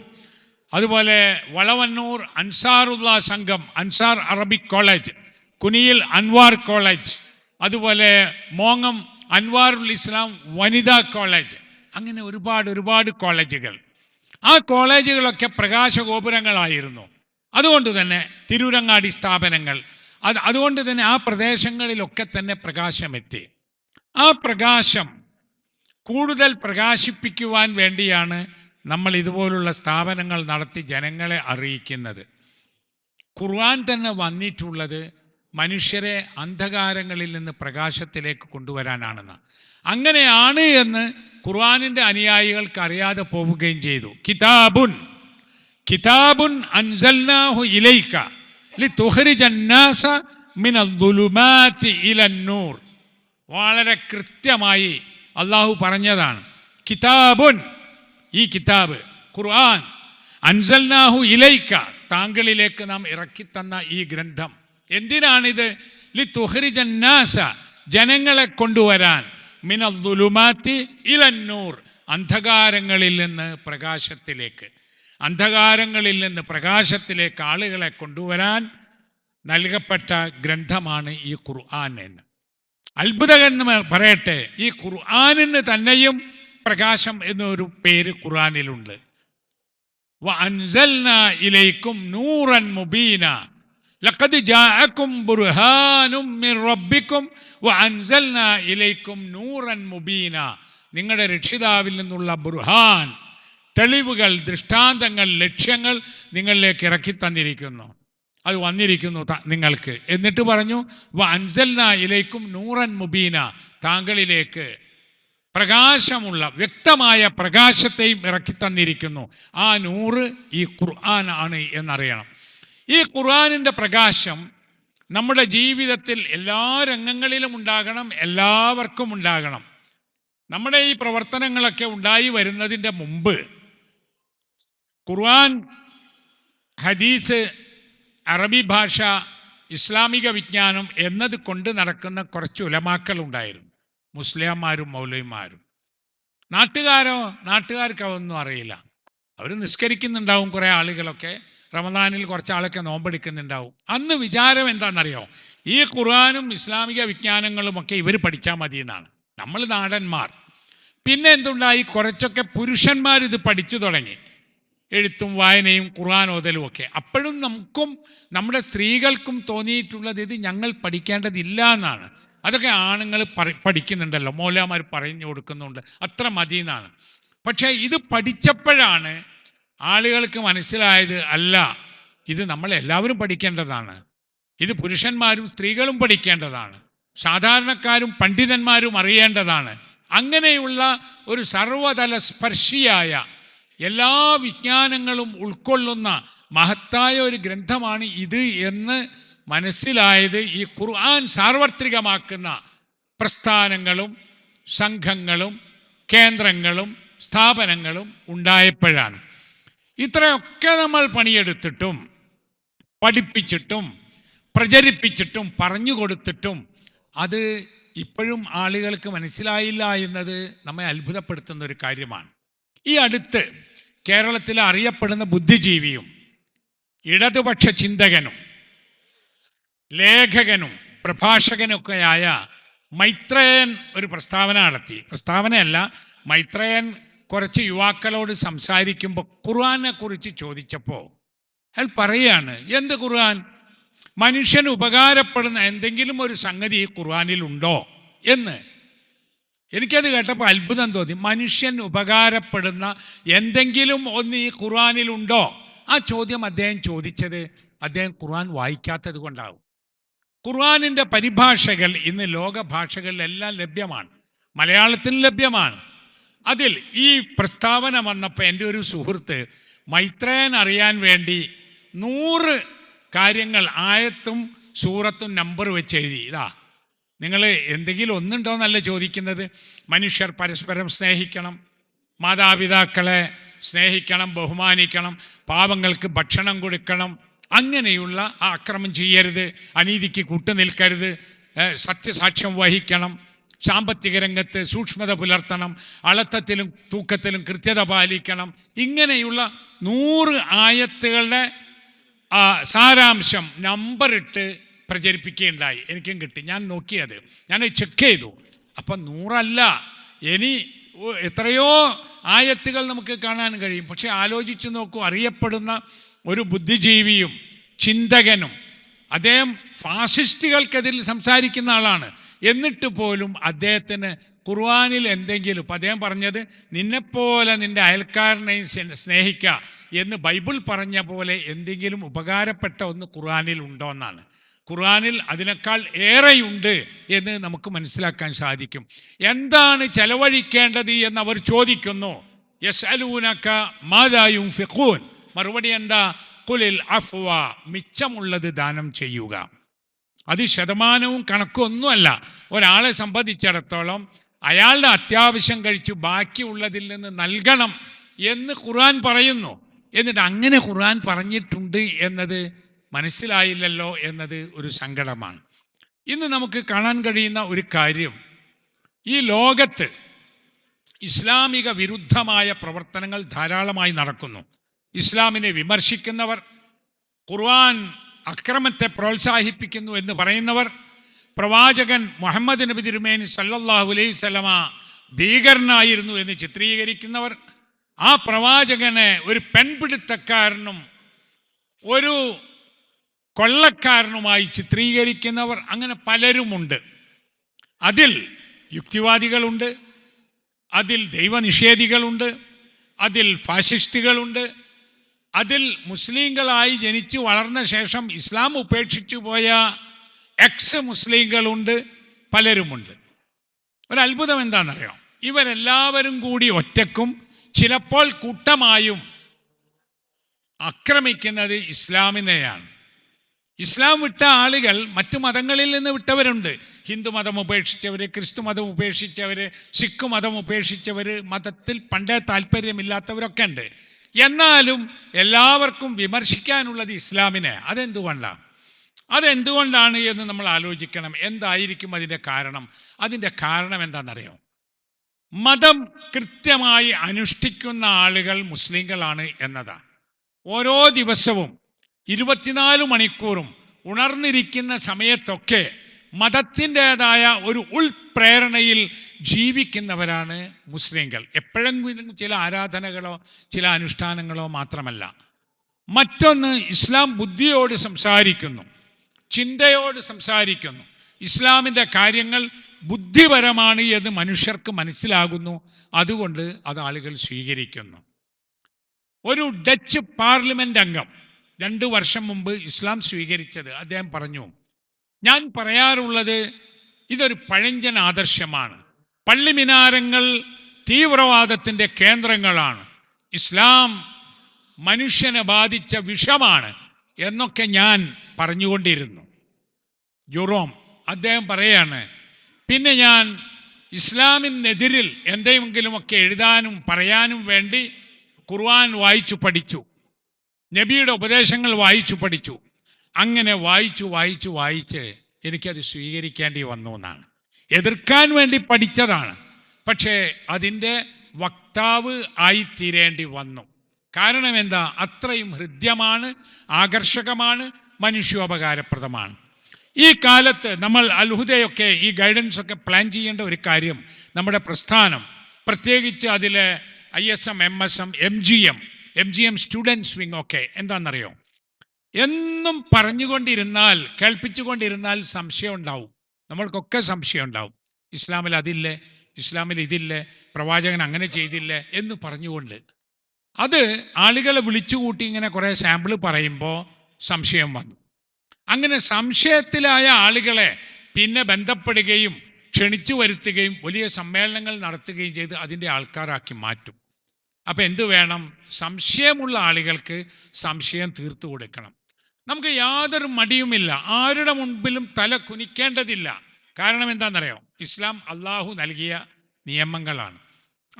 അതുപോലെ വളവന്നൂർ അൻസാറുല്ലാ സംഘം, Ansar Arabic college, Kuniyil Anwar college, അതുപോലെ മോങ്ങം അൻവാറുൽ ഇസ്ലാം വനിതാ കോളേജ്, അങ്ങനെ ഒരുപാട് കോളേജുകൾ. ആ കോളേജുകളൊക്കെ പ്രകാശഗോപുരങ്ങളായിരുന്നു. അതുകൊണ്ട് തന്നെ തിരൂരങ്ങാടി സ്ഥാപനങ്ങൾ, അതുകൊണ്ട് തന്നെ ആ പ്രദേശങ്ങളിലൊക്കെ തന്നെ പ്രകാശമെത്തി. ആ പ്രകാശം കൂടുതൽ പ്രകാശിപ്പിക്കുവാൻ വേണ്ടിയാണ് നമ്മൾ ഇതുപോലുള്ള സ്ഥാപനങ്ങൾ നടത്തി ജനങ്ങളെ അറിയിക്കുന്നത്. ഖുർആൻ തന്നെ വന്നിട്ടുള്ളത് മനുഷ്യരെ അന്ധകാരങ്ങളിൽ നിന്ന് പ്രകാശത്തിലേക്ക് കൊണ്ടുവരാനാണെന്ന്. അങ്ങനെയാണ് എന്ന് ഖുർആനിൻ്റെ അനുയായികൾക്ക് അറിയാതെ പോവുകയും ചെയ്തു. കിതാബുൻ അൻസൽനാഹു ഇലൈക ലിതുഖ്രിജന്നാസ മിനദ്ദുലുമാതി ഇലന്നൂർ. വളരെ കൃത്യമായി അള്ളാഹു പറഞ്ഞതാണ്. കിതാബുൻ, ഈ കിതാബ് ഖുർആൻ, അൻസൽനാഹു ഇലൈക, താങ്കളിലേക്ക് നാം ഇറക്കിത്തന്ന ഈ ഗ്രന്ഥം എന്തിനാണിത്? ലിതുഖ്രിജന്നാസ, ജനങ്ങളെ കൊണ്ടുവരാൻ, മിനദ്ദുലുമാതി ഇലന്നൂർ, അന്ധകാരങ്ങളിൽ നിന്ന് പ്രകാശത്തിലേക്ക്, അന്ധകാരങ്ങളിൽ നിന്ന് പ്രകാശത്തിലേക്ക് ആളുകളെ കൊണ്ടുവരാൻ നൽകപ്പെട്ട ഗ്രന്ഥമാണ് ഈ ഖുർആൻ എന്ന്. അത്ഭുതകരമെന്ന് പറയട്ടെ, ഈ ഖുർആനിന് തന്നെയും പ്രകാശം എന്നൊരു പേര് ഖുർആനിലുണ്ട്. വഅൻസൽനാ ഇലൈക്കും നൂറൻ മുബീന ലഖദ് ജാഅക്കും ബുർഹാനും മിർ റബ്ബിക്കും വഅൻസൽനാ ഇലൈക്കും നൂറൻ മുബീന. നിങ്ങളുടെ രക്ഷിതാവിൽ നിന്നുള്ള ബുർഹാൻ, തെളിവുകൾ, ദൃഷ്ടാന്തങ്ങൾ, ലക്ഷ്യങ്ങൾ നിങ്ങളിലേക്ക് ഇറക്കി തന്നിരിക്കുന്നു. അത് വന്നിരിക്കുന്നു നിങ്ങൾക്ക്. എന്നിട്ട് പറഞ്ഞു വഅൻസൽനാ ഇലൈക്കും നൂറൻ മുബീന, താങ്കളിലേക്ക് പ്രകാശമുള്ള വ്യക്തമായ പ്രകാശത്തെയും ഇറക്കി തന്നിരിക്കുന്നു. ആ നൂറ് ഈ ഖുർആൻ ആണ് എന്നറിയണം. ഈ ഖുർആനിൻ്റെ പ്രകാശം നമ്മുടെ ജീവിതത്തിൽ എല്ലാ രംഗങ്ങളിലും ഉണ്ടാകണം, എല്ലാവർക്കും ഉണ്ടാകണം. നമ്മുടെ ഈ പ്രവർത്തനങ്ങളൊക്കെ ഉണ്ടായി വരുന്നതിൻ്റെ മുമ്പ് ഖുർആൻ, ഹദീസ്, അറബി ഭാഷ, ഇസ്ലാമിക വിജ്ഞാനം എന്നത് കൊണ്ട് നടക്കുന്ന കുറച്ച് ഉലമാക്കൾ ഉണ്ടായിരുന്നു, മുസ്ലിംമാരും മൗലവിമാരും. നാട്ടുകാർക്ക് അതൊന്നും അറിയില്ല. അവർ നിസ്കരിക്കുന്നുണ്ടാവും, കുറേ ആളുകളൊക്കെ റമദാനിൽ കുറച്ച് ആളൊക്കെ നോമ്പെടുക്കുന്നുണ്ടാവും. അന്ന് വിചാരം എന്താണെന്നറിയോ? ഈ ഖുർആനും ഇസ്ലാമിക വിജ്ഞാനങ്ങളുമൊക്കെ ഇവർ പഠിച്ചാൽ മതി എന്നാണ്. നമ്മൾ നാടന്മാർ. പിന്നെ എന്തുണ്ടായി? കുറച്ചൊക്കെ പുരുഷന്മാർ ഇത് പഠിച്ചു തുടങ്ങി, എഴുത്തും വായനയും ഖുർആൻ ഓതലും ഒക്കെ. അപ്പോഴും നമുക്കും നമ്മുടെ സ്ത്രീകൾക്കും തോന്നിയിട്ടുള്ളത് ഇത് ഞങ്ങൾ പഠിക്കേണ്ടതില്ല എന്നാണ്. അതൊക്കെ ആണുങ്ങൾ പഠിക്കുന്നുണ്ടല്ലോ, മൗലവിമാർ പറഞ്ഞു കൊടുക്കുന്നുണ്ട്, അത്ര മതി എന്നാണ്. പക്ഷേ ഇത് പഠിച്ചപ്പോഴാണ് ആളുകൾക്ക് മനസ്സിലായത്, അല്ല, ഇത് നമ്മളെല്ലാവരും പഠിക്കേണ്ടതാണ്, ഇത് പുരുഷന്മാരും സ്ത്രീകളും പഠിക്കേണ്ടതാണ്, സാധാരണക്കാരും പണ്ഡിതന്മാരും അറിയേണ്ടതാണ്. അങ്ങനെയുള്ള ഒരു സർവതല സ്പർശിയായ എല്ലാ വിജ്ഞാനങ്ങളും ഉൾക്കൊള്ളുന്ന മഹത്തായ ഒരു ഗ്രന്ഥമാണ് ഇത് എന്ന് മനസ്സിലായത് ഈ ഖുർആൻ സാർവത്രികമാക്കുന്ന പ്രസ്ഥാനങ്ങളും സംഘങ്ങളും കേന്ദ്രങ്ങളും സ്ഥാപനങ്ങളും ഉണ്ടായപ്പോഴാണ്. ഇത്രയൊക്കെ നമ്മൾ പണിയെടുത്തിട്ടും പഠിപ്പിച്ചിട്ടും പ്രചരിപ്പിച്ചിട്ടും പറഞ്ഞു കൊടുത്തിട്ടും അത് ഇപ്പോഴും ആളുകൾക്ക് മനസ്സിലായില്ല എന്നത് നമ്മെ അത്ഭുതപ്പെടുത്തുന്ന ഒരു കാര്യമാണ്. ഈ അടുത്ത് കേരളത്തിൽ അറിയപ്പെടുന്ന ബുദ്ധിജീവിയും ഇടതുപക്ഷ ചിന്തകനും ലേഖകനും പ്രഭാഷകനൊക്കെയായ മൈത്രേയൻ ഒരു പ്രസ്താവന നടത്തി. പ്രസ്താവനയല്ല, മൈത്രേയൻ കുറച്ച് യുവാക്കളോട് സംസാരിക്കുമ്പോൾ ഖുർആനെ കുറിച്ച് ചോദിച്ചപ്പോൾ അയാൾ പറയുകയാണ്, എന്ത് ഖുർആൻ? മനുഷ്യന് ഉപകാരപ്പെടുന്ന എന്തെങ്കിലും ഒരു സംഗതി ഖുർആനിലുണ്ടോ എന്ന്. എനിക്കത് കേട്ടപ്പോൾ അത്ഭുതം തോന്നി. മനുഷ്യൻ ഉപകാരപ്പെടുന്ന എന്തെങ്കിലും ഒന്ന് ഈ ഖുർആനിലുണ്ടോ? ആ ചോദ്യം അദ്ദേഹം ചോദിച്ചത് അദ്ദേഹം ഖുർആൻ വായിക്കാത്തത് കൊണ്ടാവും. ഖുർആനിൻ്റെ പരിഭാഷകൾ ഇന്ന് ലോക ഭാഷകളിലെല്ലാം ലഭ്യമാണ്, മലയാളത്തിലും ലഭ്യമാണ്. അതിൽ ഈ പ്രസ്താവന വന്നപ്പോൾ എൻ്റെ ഒരു സുഹൃത്ത് മൈത്രേയൻ അറിയാൻ വേണ്ടി 100 കാര്യങ്ങൾ ആയത്തും സൂറത്തും നമ്പർ വെച്ച് എഴുതി. ഇതാ, നിങ്ങൾ എന്തെങ്കിലും ഒന്നുണ്ടോയെന്നല്ല ചോദിക്കുന്നത്. മനുഷ്യർ പരസ്പരം സ്നേഹിക്കണം, മാതാപിതാക്കളെ സ്നേഹിക്കണം, ബഹുമാനിക്കണം, പാവങ്ങൾക്ക് ഭക്ഷണം കൊടുക്കണം, അങ്ങനെയുള്ള അക്രമം ചെയ്യരുത്, അനീതിക്ക് കൂട്ടുനിൽക്കരുത്, സത്യസാക്ഷ്യം വഹിക്കണം, സാമ്പത്തിക രംഗത്ത് സൂക്ഷ്മത പുലർത്തണം, അളത്തത്തിലും തൂക്കത്തിലും കൃത്യത പാലിക്കണം. ഇങ്ങനെയുള്ള 100 ആയത്തുകളുടെ സാരാംശം നമ്പറിട്ട് പ്രചരിപ്പിക്കുകയുണ്ടായി. എനിക്കും കിട്ടി, ഞാൻ നോക്കിയത്, ഞാൻ ചെക്ക് ചെയ്തു. അപ്പം 100 ഇനി എത്രയോ ആയത്തുകൾ നമുക്ക് കാണാൻ കഴിയും. പക്ഷെ ആലോചിച്ച് നോക്കൂ, അറിയപ്പെടുന്ന ഒരു ബുദ്ധിജീവിയും ചിന്തകനും, അദ്ദേഹം ഫാസിസ്റ്റുകൾക്കെതിരിൽ സംസാരിക്കുന്ന ആളാണ്. എന്നിട്ട് പോലും അദ്ദേഹത്തിന് ഖുർആനിൽ എന്തെങ്കിലും, ഇപ്പം അദ്ദേഹം പറഞ്ഞത് നിന്നെപ്പോലെ നിൻ്റെ അയൽക്കാരനെയും സ്നേഹിക്കുക എന്ന് ബൈബിൾ പറഞ്ഞ പോലെ എന്തെങ്കിലും ഉപകാരപ്പെട്ട ഒന്ന് ഖുർആനിൽ ഉണ്ടോ എന്നാണ്. ഖുർആനിൽ അതിനേക്കാൾ ഏറെയുണ്ട് എന്ന് നമുക്ക് മനസ്സിലാക്കാൻ സാധിക്കും. എന്താണ് ചെലവഴിക്കേണ്ടത് എന്ന് അവർ ചോദിക്കുന്നു. യസ്അലൂനക മാദാ യുൻഫിഖൂൻ, മറുപടി എന്താ? ഖുലിൽ അഫ്വ, മിച്ചമുള്ളത് ദാനം ചെയ്യുക. അത് ശതമാനവും കണക്കൊന്നുമല്ല. ഒരാളെ സംബന്ധിച്ചിടത്തോളം അയാളുടെ അത്യാവശ്യം കഴിച്ചു ബാക്കിയുള്ളതിൽ നിന്ന് നൽകണം എന്ന് ഖുർആൻ പറയുന്നു. എന്നിട്ട് അങ്ങനെ ഖുർആൻ പറഞ്ഞിട്ടുണ്ട് എന്നത് മനസ്സിലായില്ലല്ലോ എന്നത് ഒരു സങ്കടമാണ്. ഇന്ന് നമുക്ക് കാണാൻ കഴിയുന്ന ഒരു കാര്യം, ഈ ലോകത്ത് ഇസ്ലാമിക വിരുദ്ധമായ പ്രവർത്തനങ്ങൾ ധാരാളമായി നടക്കുന്നു. ഇസ്ലാമിനെ വിമർശിക്കുന്നവർ, ഖുർആൻ അക്രമത്തെ പ്രോത്സാഹിപ്പിക്കുന്നു എന്ന് പറയുന്നവർ, പ്രവാചകൻ മുഹമ്മദ് നബി തിരുമേനി സല്ലല്ലാഹു അലൈഹി വസല്ലമ ഭീകരനായിരുന്നു എന്ന് ചിത്രീകരിക്കുന്നവർ, ആ പ്രവാചകനെ ഒരു പെൺപിടുത്തക്കാരനും ഒരു കൊള്ളക്കാരനുമായി ചിത്രീകരിക്കുന്നവർ, അങ്ങനെ പലരുമുണ്ട്. അതിൽ യുക്തിവാദികളുണ്ട്, അതിൽ ദൈവനിഷേധികളുണ്ട്, അതിൽ ഫാഷിസ്റ്റുകളുണ്ട്, അതിൽ മുസ്ലിങ്ങളായി ജനിച്ചു വളർന്ന ശേഷം ഇസ്ലാം ഉപേക്ഷിച്ചു പോയ എക്സ് മുസ്ലിങ്ങളുണ്ട്, പലരുമുണ്ട്. ഒരത്ഭുതം എന്താണെന്നറിയാം? ഇവരെല്ലാവരും കൂടി ഒറ്റക്കും ചിലപ്പോൾ കൂട്ടമായും ആക്രമിക്കുന്നത് ഇസ്ലാമിനെയാണ്. ഇസ്ലാം വിട്ട ആളുകൾ മറ്റു മതങ്ങളിൽ നിന്ന് വിട്ടവരുണ്ട്. ഹിന്ദു മതം ഉപേക്ഷിച്ചവർ, ക്രിസ്തു മതം ഉപേക്ഷിച്ചവർ, സിഖ് മതം ഉപേക്ഷിച്ചവർ, മതത്തിൽ പണ്ടേ താല്പര്യമില്ലാത്തവരൊക്കെ ഉണ്ട്. എന്നാലും എല്ലാവർക്കും വിമർശിക്കാനുള്ളത് ഇസ്ലാമിനെ. അതെന്തുകൊണ്ടാണ് എന്ന് നമ്മൾ ആലോചിക്കണം. എന്തായിരിക്കും അതിൻ്റെ കാരണം? അതിൻ്റെ കാരണം എന്താണെന്നറിയോ? മതം കൃത്യമായി അനുഷ്ഠിക്കുന്ന ആളുകൾ മുസ്ലിങ്ങളാണ് എന്നതാണ്. ഓരോ ദിവസവും 24 മണിക്കൂറും ഉണർന്നിരിക്കുന്ന സമയത്തൊക്കെ മതത്തിൻ്റെതായ ഒരു ഉൾപ്രേരണയിൽ ജീവിക്കുന്നവരാണ് മുസ്ലിങ്ങൾ. എപ്പോഴെങ്കിലും ചില ആരാധനകളോ ചില അനുഷ്ഠാനങ്ങളോ മാത്രമല്ല. മറ്റൊന്ന്, ഇസ്ലാം ബുദ്ധിയോട് സംസാരിക്കുന്നു, ചിന്തയോട് സംസാരിക്കുന്നു. ഇസ്ലാമിൻ്റെ കാര്യങ്ങൾ ബുദ്ധിപരമാണ് എന്ന് മനുഷ്യർക്ക് മനസ്സിലാകുന്നു. അതുകൊണ്ട് അത് ആളുകൾ സ്വീകരിക്കുന്നു. ഒരു ഡച്ച് പാർലമെന്റ് അംഗം 2 വർഷം മുമ്പ് ഇസ്ലാം സ്വീകരിച്ചത് അദ്ദേഹം പറഞ്ഞു, ഞാൻ പറയാറുള്ളത് ഇതൊരു പഴഞ്ചൻ ആദർശമാണ്. പള്ളിമിനാരങ്ങൾ തീവ്രവാദത്തിൻ്റെ കേന്ദ്രങ്ങളാണ്. ഇസ്ലാം മനുഷ്യനെ ബാധിച്ച വിഷമാണ് എന്നൊക്കെ ഞാൻ പറഞ്ഞുകൊണ്ടിരുന്നു. ജുറോം അദ്ദേഹം പറയാണ്, പിന്നെ ഞാൻ ഇസ്ലാമിനെതിരിൽ എന്തെങ്കിലുമൊക്കെ എഴുതാനും പറയാനും വേണ്ടി ഖുർആൻ വായിച്ചു പഠിച്ചു, നബിയുടെ ഉപദേശങ്ങൾ വായിച്ചു പഠിച്ചു. അങ്ങനെ വായിച്ച് എനിക്കത് സ്വീകരിക്കേണ്ടി വന്നു എന്നാണ്. എതിർക്കാൻ വേണ്ടി പഠിച്ചതാണ്, പക്ഷേ അതിൻ്റെ വക്താവ് ആയിത്തീരേണ്ടി വന്നു. കാരണം എന്താ? അത്രയും ഹൃദ്യമാണ്, ആകർഷകമാണ്, മനുഷ്യോപകാരപ്രദമാണ്. ഈ കാലത്ത് നമ്മൾ അൽഹുദയൊക്കെ ഈ ഗൈഡൻസ് ഒക്കെ പ്ലാൻ ചെയ്യേണ്ട ഒരു കാര്യം, നമ്മുടെ പ്രസ്ഥാനം പ്രത്യേകിച്ച് അതിലെ ISM, MSM, MGM students wing ഒക്കെ എന്താണെന്നറിയോ? എന്നും പറഞ്ഞുകൊണ്ടിരുന്നാൽ, കേൾപ്പിച്ചുകൊണ്ടിരുന്നാൽ സംശയം ഉണ്ടാവും. നമ്മൾക്കൊക്കെ സംശയം ഉണ്ടാവും. ഇസ്ലാമിൽ അതില്ലേ, ഇസ്ലാമിൽ ഇതില്ലേ, പ്രവാചകൻ അങ്ങനെ ചെയ്തില്ലേ എന്ന് പറഞ്ഞുകൊണ്ട് അത് ആളുകളെ വിളിച്ചുകൂട്ടി ഇങ്ങനെ കുറേ സാമ്പിൾ പറയുമ്പോൾ സംശയം വന്നു. അങ്ങനെ സംശയത്തിലായ ആളുകളെ പിന്നെ ബന്ധപ്പെടുകയും ക്ഷണിച്ചു വരുത്തുകയും വലിയ സമ്മേളനങ്ങൾ നടത്തുകയും ചെയ്ത് അതിൻ്റെ ആൾക്കാരാക്കി മാറ്റും. അപ്പം എന്തു വേണം? സംശയമുള്ള ആളുകൾക്ക് സംശയം തീർത്തു കൊടുക്കണം. നമുക്ക് യാതൊരു മടിയുമില്ല, ആരുടെ മുൻപിലും തല കുനിക്കേണ്ടതില്ല. കാരണം എന്താണെന്നറിയോ? ഇസ്ലാം അള്ളാഹു നൽകിയ നിയമങ്ങളാണ്,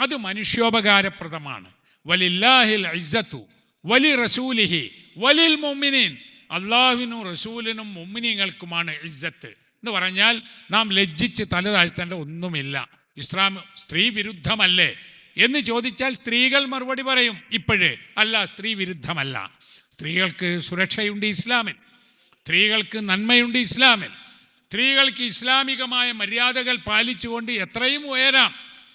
അത് മനുഷ്യോപകാരപ്രദമാണ്. വലില്ലാഹിൽ ഇസ്സത്തു വലി റസൂലിഹി വലിൽ മുഅ്മിനീൻ, അള്ളാഹുവിനും റസൂലിനും മുഅ്മിനീങ്ങൾക്കുമാണ് ഇസ്സത്ത് എന്ന് പറഞ്ഞാൽ നാം ലജ്ജിച്ച് തല താഴ്ത്തേണ്ട ഒന്നുമില്ല. ഇസ്ലാം സ്ത്രീ വിരുദ്ധമല്ലേ എന്ന് ചോദിച്ചാൽ സ്ത്രീകൾ മറുപടി പറയും ഇപ്പോഴേ, അല്ല, സ്ത്രീ വിരുദ്ധമല്ല. സ്ത്രീകൾക്ക് സുരക്ഷയുണ്ട് ഇസ്ലാമിൽ, സ്ത്രീകൾക്ക് നന്മയുണ്ട് ഇസ്ലാമിൽ, സ്ത്രീകൾക്ക് ഇസ്ലാമികമായ മര്യാദകൾ പാലിച്ചുകൊണ്ട് എത്രയും ഉയരാം.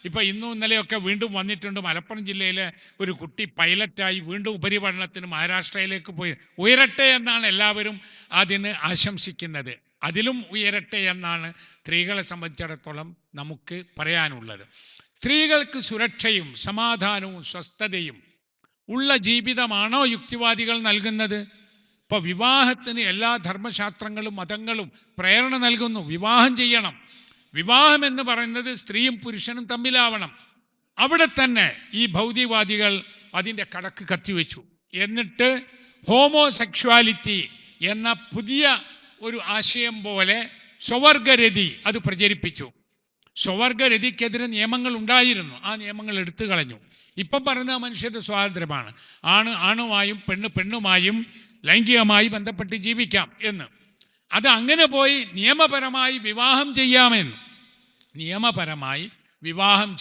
ഇപ്പം ഇന്നും ഇന്നലെയൊക്കെ വീണ്ടും വന്നിട്ടുണ്ട്. മലപ്പുറം ജില്ലയിലെ ഒരു കുട്ടി പൈലറ്റായി വീണ്ടും ഉപരിപഠനത്തിന് മഹാരാഷ്ട്രയിലേക്ക് പോയി. ഉയരട്ടെ എന്നാണ് എല്ലാവരും അതിന് ആശംസിക്കുന്നത്. അതിലും ഉയരട്ടെ എന്നാണ് സ്ത്രീകളെ സംബന്ധിച്ചിടത്തോളം നമുക്ക് പറയാനുള്ളത്. സ്ത്രീകൾക്ക് സുരക്ഷയും സമാധാനവും സ്വസ്ഥതയും ഉള്ള ജീവിതമാണോ യുക്തിവാദികൾ നൽകുന്നത്? ഇപ്പോൾ വിവാഹത്തിന് എല്ലാ ധർമ്മശാസ്ത്രങ്ങളും മതങ്ങളും പ്രേരണ നൽകുന്നു. വിവാഹം ചെയ്യണം. വിവാഹം എന്ന് പറയുന്നത് സ്ത്രീയും പുരുഷനും തമ്മിലാവണം. അവിടെ തന്നെ ഈ ഭൗതികവാദികൾ അതിൻ്റെ കടക്ക് കത്തിവെച്ചു. എന്നിട്ട് ഹോമോസെക്ഷുവാലിറ്റി എന്ന പുതിയ ഒരു ആശയം പോലെ സ്വവർഗരതി അത് പ്രചരിപ്പിച്ചു. സ്വവർഗരതിക്കെതിരെ നിയമങ്ങൾ ഉണ്ടായിരുന്നു, ആ നിയമങ്ങൾ എടുത്തു കളഞ്ഞു. ഇപ്പം പറയുന്ന മനുഷ്യരുടെ സ്വാതന്ത്ര്യമാണ്, ആണുമായും പെണ്ണുമായും ലൈംഗികമായി ബന്ധപ്പെട്ട് ജീവിക്കാം എന്ന്. അത് അങ്ങനെ പോയി നിയമപരമായി വിവാഹം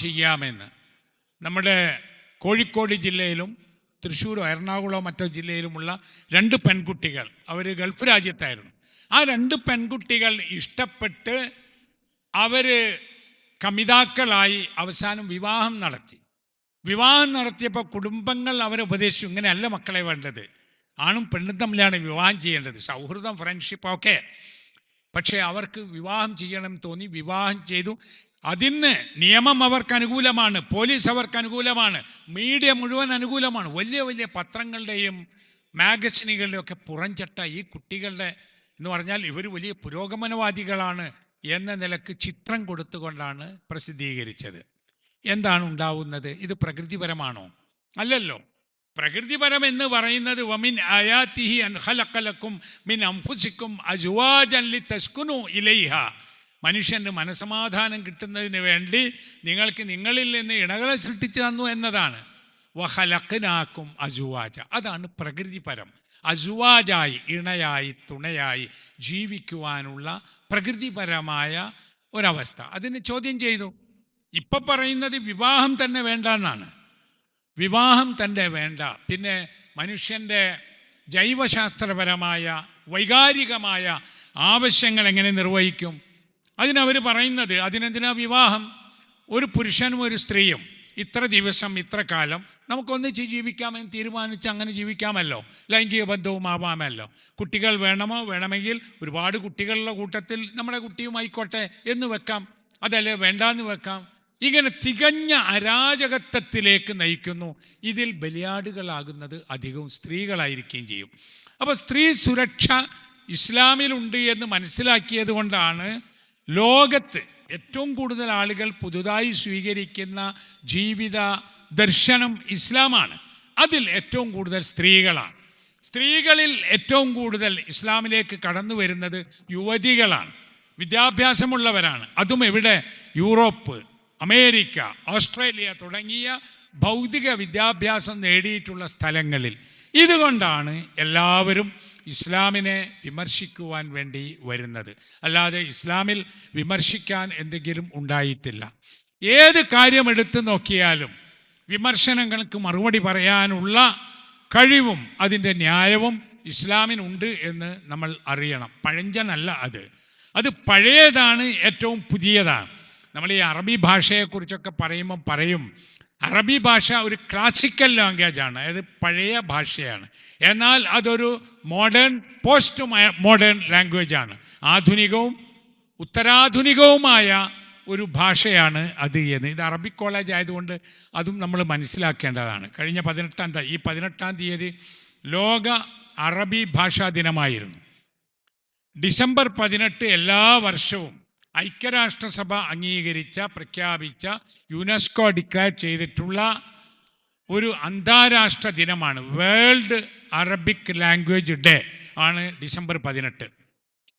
ചെയ്യാമെന്ന് നമ്മുടെ കോഴിക്കോട് ജില്ലയിലും തൃശ്ശൂരോ എറണാകുളമോ മറ്റോ ജില്ലയിലുമുള്ള 2 പെൺകുട്ടികൾ, അവർ ഗൾഫ് രാജ്യത്തായിരുന്നു. ആ 2 പെൺകുട്ടികൾ ഇഷ്ടപ്പെട്ട് അവർ കമിതാക്കളായി അവസാനം വിവാഹം നടത്തിയപ്പോൾ കുടുംബങ്ങൾ അവരെ ഉപദേശിച്ചു, ഇങ്ങനെയല്ല മക്കളെ വേണ്ടത്, ആണും പെണ്ണും തമ്മിലാണ് വിവാഹം ചെയ്യേണ്ടത്, സൗഹൃദം, ഫ്രണ്ട്ഷിപ്പ് ഒക്കെ. പക്ഷേ അവർക്ക് വിവാഹം ചെയ്യണം തോന്നി, വിവാഹം ചെയ്തു. അതിന് നിയമം അവർക്ക് അനുകൂലമാണ്, പോലീസ് അവർക്ക് അനുകൂലമാണ്, മീഡിയ മുഴുവൻ അനുകൂലമാണ്. വലിയ വലിയ പത്രങ്ങളുടെയും മാഗസിനുകളുടെയും ഒക്കെ പുറംചട്ട ഈ കുട്ടികളുടെ എന്ന് പറഞ്ഞാൽ ഇവർ വലിയ പുരോഗമനവാദികളാണ് എന്ന നിലക്ക് ചിത്രം കൊടുത്തുകൊണ്ടാണ് പ്രസിദ്ധീകരിച്ചത്. എന്താണ് ഉണ്ടാവുന്നത്? ഇത് പ്രകൃതിപരമാണോ? അല്ലല്ലോ. പ്രകൃതിപരം എന്ന് പറയുന്നത് വമിൻ ആയാതിഹി അൻ ഖലഖ ലക്കും മിൻ അൻഫുസിക്കും അസ്വാജൻ ലിതസ്കുനു ഇലൈഹ, മനുഷ്യന് മനസമാധാനം കിട്ടുന്നതിന് വേണ്ടി നിങ്ങൾക്ക് നിങ്ങളിൽ നിന്ന് ഇണകളെ സൃഷ്ടിച്ചു തന്നു എന്നതാണ്. വഖലഖ്നാക്കും അസ്വാജ, അതാണ് പ്രകൃതിപരം. അസ്വാജായി, ഇണയായി, തുണയായി ജീവിക്കുവാനുള്ള പ്രകൃതിപരമായ ഒരവസ്ഥ. അതിന് ചോദ്യം ചെയ്തു. ഇപ്പം പറയുന്നത് വിവാഹം തന്നെ വേണ്ട എന്നാണ്. വിവാഹം തന്നെ വേണ്ട. പിന്നെ മനുഷ്യൻ്റെ ജൈവശാസ്ത്രപരമായ വൈകാരികമായ ആവശ്യങ്ങൾ എങ്ങനെ നിർവഹിക്കും? അതിനവർ പറയുന്നത്, അതിനെന്തിനാ വിവാഹം? ഒരു പുരുഷനും ഒരു സ്ത്രീയും ഇത്ര ദിവസം ഇത്ര കാലം നമുക്കൊന്നിച്ച് ജീവിക്കാമെന്ന് തീരുമാനിച്ച് അങ്ങനെ ജീവിക്കാമല്ലോ, ലൈംഗിക ബന്ധവും ആവാമല്ലോ. കുട്ടികൾ വേണമോ, വേണമെങ്കിൽ ഒരുപാട് കുട്ടികളുടെ കൂട്ടത്തിൽ നമ്മുടെ കുട്ടിയും ആയിക്കോട്ടെ എന്ന് വെക്കാം, അതല്ലേ വേണ്ടാന്ന് വെക്കാം. ഇങ്ങനെ തികഞ്ഞ അരാജകത്വത്തിലേക്ക് നയിക്കുന്നു. ഇതിൽ ബലിയാടുകളാകുന്നത് അധികവും സ്ത്രീകളായിരിക്കുകയും ചെയ്യും. അപ്പോൾ സ്ത്രീ സുരക്ഷ ഇസ്ലാമിലുണ്ട് എന്ന് മനസ്സിലാക്കിയത് കൊണ്ടാണ് ലോകത്ത് ഏറ്റവും കൂടുതൽ ആളുകൾ പുതുതായി സ്വീകരിക്കുന്ന ജീവിത ദർശനം ഇസ്ലാമാണ്. അതിൽ ഏറ്റവും കൂടുതൽ സ്ത്രീകളാണ്. സ്ത്രീകളിൽ ഏറ്റവും കൂടുതൽ ഇസ്ലാമിലേക്ക് കടന്നു വരുന്നത് യുവതികളാണ്, വിദ്യാഭ്യാസമുള്ളവരാണ്. അതും എവിടെ? യൂറോപ്പ്, അമേരിക്ക, ഓസ്ട്രേലിയ തുടങ്ങിയ ഭൗതിക വിദ്യാഭ്യാസം നേടിയിട്ടുള്ള സ്ഥലങ്ങളിൽ. ഇതുകൊണ്ടാണ് എല്ലാവരും ഇസ്ലാമിനെ വിമർശിക്കുവാൻ വേണ്ടി വരുന്നത്. അല്ലാതെ ഇസ്ലാമിൽ വിമർശിക്കാൻ എന്തെങ്കിലും ഉണ്ടായിട്ടില്ല. ഏത് കാര്യം എടുത്തു നോക്കിയാലും വിമർശനങ്ങൾക്ക് മറുപടി പറയാനുള്ള കഴിവും അതിൻ്റെ ന്യായവും ഇസ്ലാമിനുണ്ട് എന്ന് നമ്മൾ അറിയണം. പഴഞ്ചനല്ല അത് പഴയതാണ്, ഏറ്റവും പുതിയതാണ്. നമ്മൾ ഈ അറബി ഭാഷയെക്കുറിച്ചൊക്കെ പറയും അറബി ഭാഷ ഒരു ക്ലാസിക്കൽ ലാംഗ്വേജാണ്, അതായത് പഴയ ഭാഷയാണ്. എന്നാൽ അതൊരു പോസ്റ്റ് മോഡേൺ ലാംഗ്വേജാണ്. ആധുനികവും ഉത്തരാധുനികവുമായ ഒരു ഭാഷയാണ് അത് എന്ന്. ഇത് അറബിക് കോളേജ് ആയതുകൊണ്ട് അതും നമ്മൾ മനസ്സിലാക്കേണ്ടതാണ്. കഴിഞ്ഞ 18 തീയതി ലോക അറബി ഭാഷാ ദിനമായിരുന്നു. ഡിസംബർ 18 എല്ലാ വർഷവും ഐക്യരാഷ്ട്രസഭ പ്രഖ്യാപിച്ച യുനെസ്കോ ഡിക്ലെയർ ചെയ്തിട്ടുള്ള ഒരു അന്താരാഷ്ട്ര ദിനമാണ്. വേൾഡ് അറബിക് ലാംഗ്വേജ് ഡേ ആണ് ഡിസംബർ 18.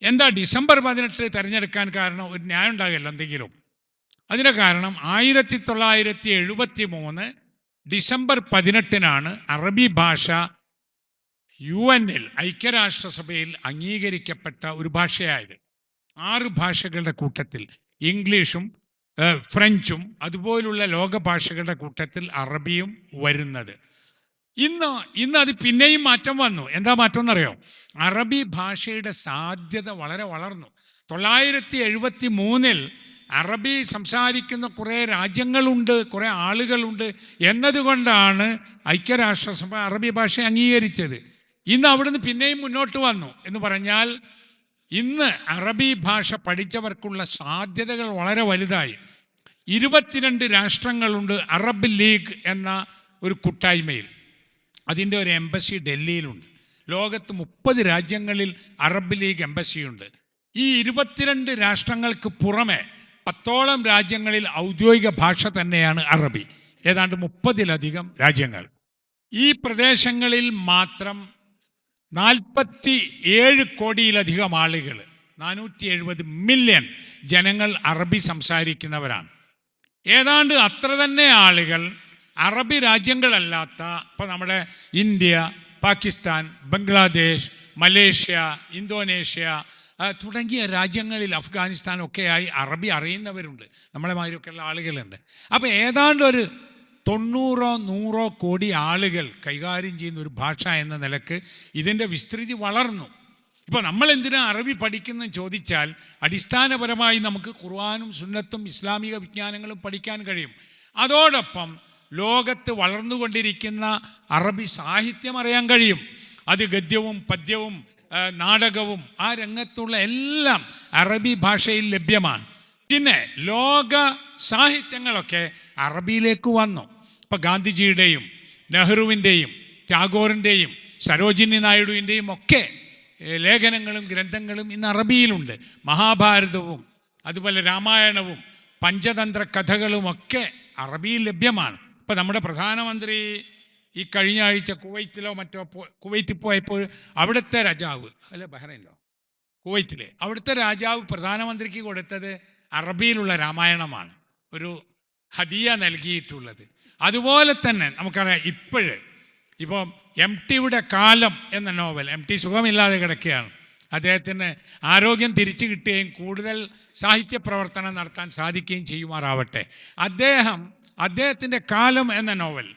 എന്താ ഡിസംബർ 18 തിരഞ്ഞെടുക്കാൻ കാരണം? ഒരു ന്യായം ഉണ്ടാകില്ല എന്തെങ്കിലും. അതിൻ്റെ കാരണം 1973 ഡിസംബർ 18 അറബി ഭാഷ UN-ൽ ഐക്യരാഷ്ട്രസഭയിൽ അംഗീകരിക്കപ്പെട്ട ഒരു ഭാഷയായത്. 6 ഭാഷകളുടെ കൂട്ടത്തിൽ ഇംഗ്ലീഷും ഫ്രഞ്ചും അതുപോലുള്ള ലോക ഭാഷകളുടെ കൂട്ടത്തിൽ അറബിയും വരുന്നത്. ഇന്ന് അത് പിന്നെയും മാറ്റം വന്നു. എന്താ മാറ്റം എന്നറിയോ? അറബി ഭാഷയുടെ സാധ്യത വളരെ വളർന്നു. 973 അറബി സംസാരിക്കുന്ന കുറേ രാജ്യങ്ങളുണ്ട്, കുറേ ആളുകളുണ്ട് എന്നതുകൊണ്ടാണ് ഐക്യരാഷ്ട്രസഭ അറബി ഭാഷ അംഗീകരിച്ചത്. ഇന്ന് അവിടുന്ന് പിന്നെയും മുന്നോട്ട് വന്നു എന്ന് പറഞ്ഞാൽ ഇന്ന് അറബി ഭാഷ പഠിച്ചവർക്കുള്ള സാധ്യതകൾ വളരെ വലുതായി. 22 രാഷ്ട്രങ്ങളുണ്ട് അറബ് ലീഗ് എന്ന ഒരു കൂട്ടായ്മയിൽ. അതിൻ്റെ ഒരു എംബസി ഡൽഹിയിലുണ്ട്. ലോകത്ത് 30 രാജ്യങ്ങളിൽ അറബ് ലീഗ് എംബസിയുണ്ട്. ഈ 22 രാഷ്ട്രങ്ങൾക്ക് പുറമെ 10ഓളം രാജ്യങ്ങളിൽ ഔദ്യോഗിക ഭാഷ തന്നെയാണ് അറബി. ഏതാണ്ട് 30-ലധികം രാജ്യങ്ങൾ. ഈ പ്രദേശങ്ങളിൽ മാത്രം 47 കോടിയിലധികം ആളുകൾ, 470 മില്യൺ ജനങ്ങൾ അറബി സംസാരിക്കുന്നവരാണ്. ഏതാണ്ട് അത്ര തന്നെ ആളുകൾ അറബി രാജ്യങ്ങളല്ലാത്ത ഇപ്പോൾ നമ്മുടെ India, Pakistan, Bangladesh, Malaysia, Indonesia തുടങ്ങിയ രാജ്യങ്ങളിൽ, അഫ്ഗാനിസ്ഥാനൊക്കെയായി അറബി അറിയുന്നവരുണ്ട്. നമ്മളെ മാതിരിയൊക്കെയുള്ള ആളുകളുണ്ട്. അപ്പോൾ ഏതാണ്ട് ഒരു 90-100 കോടി ആളുകൾ കൈകാര്യം ചെയ്യുന്ന ഒരു ഭാഷ എന്ന നിലക്ക് ഇതിൻ്റെ വിസ്തൃതി വളർന്നു. ഇപ്പോൾ നമ്മൾ എന്തിനാ അറബി പഠിക്കുന്നതെന്ന് ചോദിച്ചാൽ അടിസ്ഥാനപരമായി നമുക്ക് ഖുർആനും സുന്നത്തും ഇസ്ലാമിക വിജ്ഞാനങ്ങളും പഠിക്കാൻ കഴിയും. അതോടൊപ്പം ലോകത്ത് വളർന്നുകൊണ്ടിരിക്കുന്ന അറബി സാഹിത്യം അറിയാൻ കഴിയും. അത് ഗദ്യവും പദ്യവും നാടകവും ആ രംഗത്തുള്ള എല്ലാം അറബി ഭാഷയിൽ ലഭ്യമാണ്. പിന്നെ ലോക സാഹിത്യങ്ങളൊക്കെ അറബിയിലേക്ക് വന്നു. ഇപ്പം ഗാന്ധിജിയുടെയും നെഹ്റുവിൻ്റെയും ടാഗോറിൻ്റെയും സരോജിനി നായിഡുവിൻ്റെയും ഒക്കെ ലേഖനങ്ങളും ഗ്രന്ഥങ്ങളും ഇന്ന് അറബിയിലുണ്ട്. മഹാഭാരതവും അതുപോലെ രാമായണവും പഞ്ചതന്ത്ര കഥകളുമൊക്കെ അറബിയിൽ ലഭ്യമാണ്. ഇപ്പം നമ്മുടെ പ്രധാനമന്ത്രി ഈ കഴിഞ്ഞ ആഴ്ച കുവൈത്തിലോ മറ്റോ കുവൈത്തിൽ പോയപ്പോൾ അവിടുത്തെ രാജാവ് അല്ല ബഹ്റൈനിലോ കുവൈത്തിലെ അവിടുത്തെ രാജാവ് പ്രധാനമന്ത്രിക്ക് കൊടുത്തത് അറബിയിലുള്ള രാമായണമാണ് ഒരു ഹദിയ നൽകിയിട്ടുള്ളത്. അതുപോലെ തന്നെ നമുക്കറിയാം ഇപ്പോൾ എം ടിയുടെ കാലം എന്ന നോവൽ, എം ടി സുഖമില്ലാതെ കിടക്കുകയാണ്, അദ്ദേഹത്തിന് ആരോഗ്യം തിരിച്ചു കിട്ടുകയും കൂടുതൽ സാഹിത്യ പ്രവർത്തനം നടത്താൻ സാധിക്കുകയും ചെയ്യുമാറാവട്ടെ. അദ്ദേഹത്തിൻ്റെ കാലം എന്ന നോവൽ,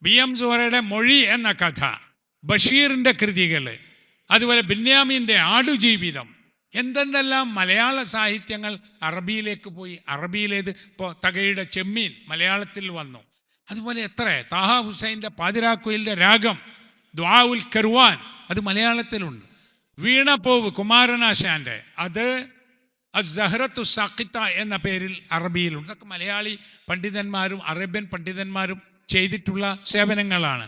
ബി എം സുഹറയുടെ മൊഴി എന്ന കഥ, ബഷീറിൻ്റെ കൃതികൾ, അതുപോലെ ബെന്യാമിൻ്റെ ആടുജീവിതം, എന്തെല്ലാം മലയാള സാഹിത്യങ്ങൾ അറബിയിലേക്ക് പോയി. അറബിയിലേത് ഇപ്പോൾ തകഴിയുടെ ചെമ്മീൻ മലയാളത്തിൽ വന്നു. അതുപോലെ എത്ര താഹ ഹുസൈൻ്റെ പാതിരാക്കുയിലിൻ്റെ രാഗം, ദ്വാഉൽ കർവാൻ, അത് മലയാളത്തിലുണ്ട്. വീണപ്പൂവ് കുമാരനാശാൻ്റെ അത് അസ്സഹ്റത്തു സാഖിത്ത എന്ന പേരിൽ അറബിയിലുണ്ട്. ഇതൊക്കെ മലയാളി പണ്ഡിതന്മാരും അറേബ്യൻ പണ്ഡിതന്മാരും ചെയ്തിട്ടുള്ള സേവനങ്ങളാണ്.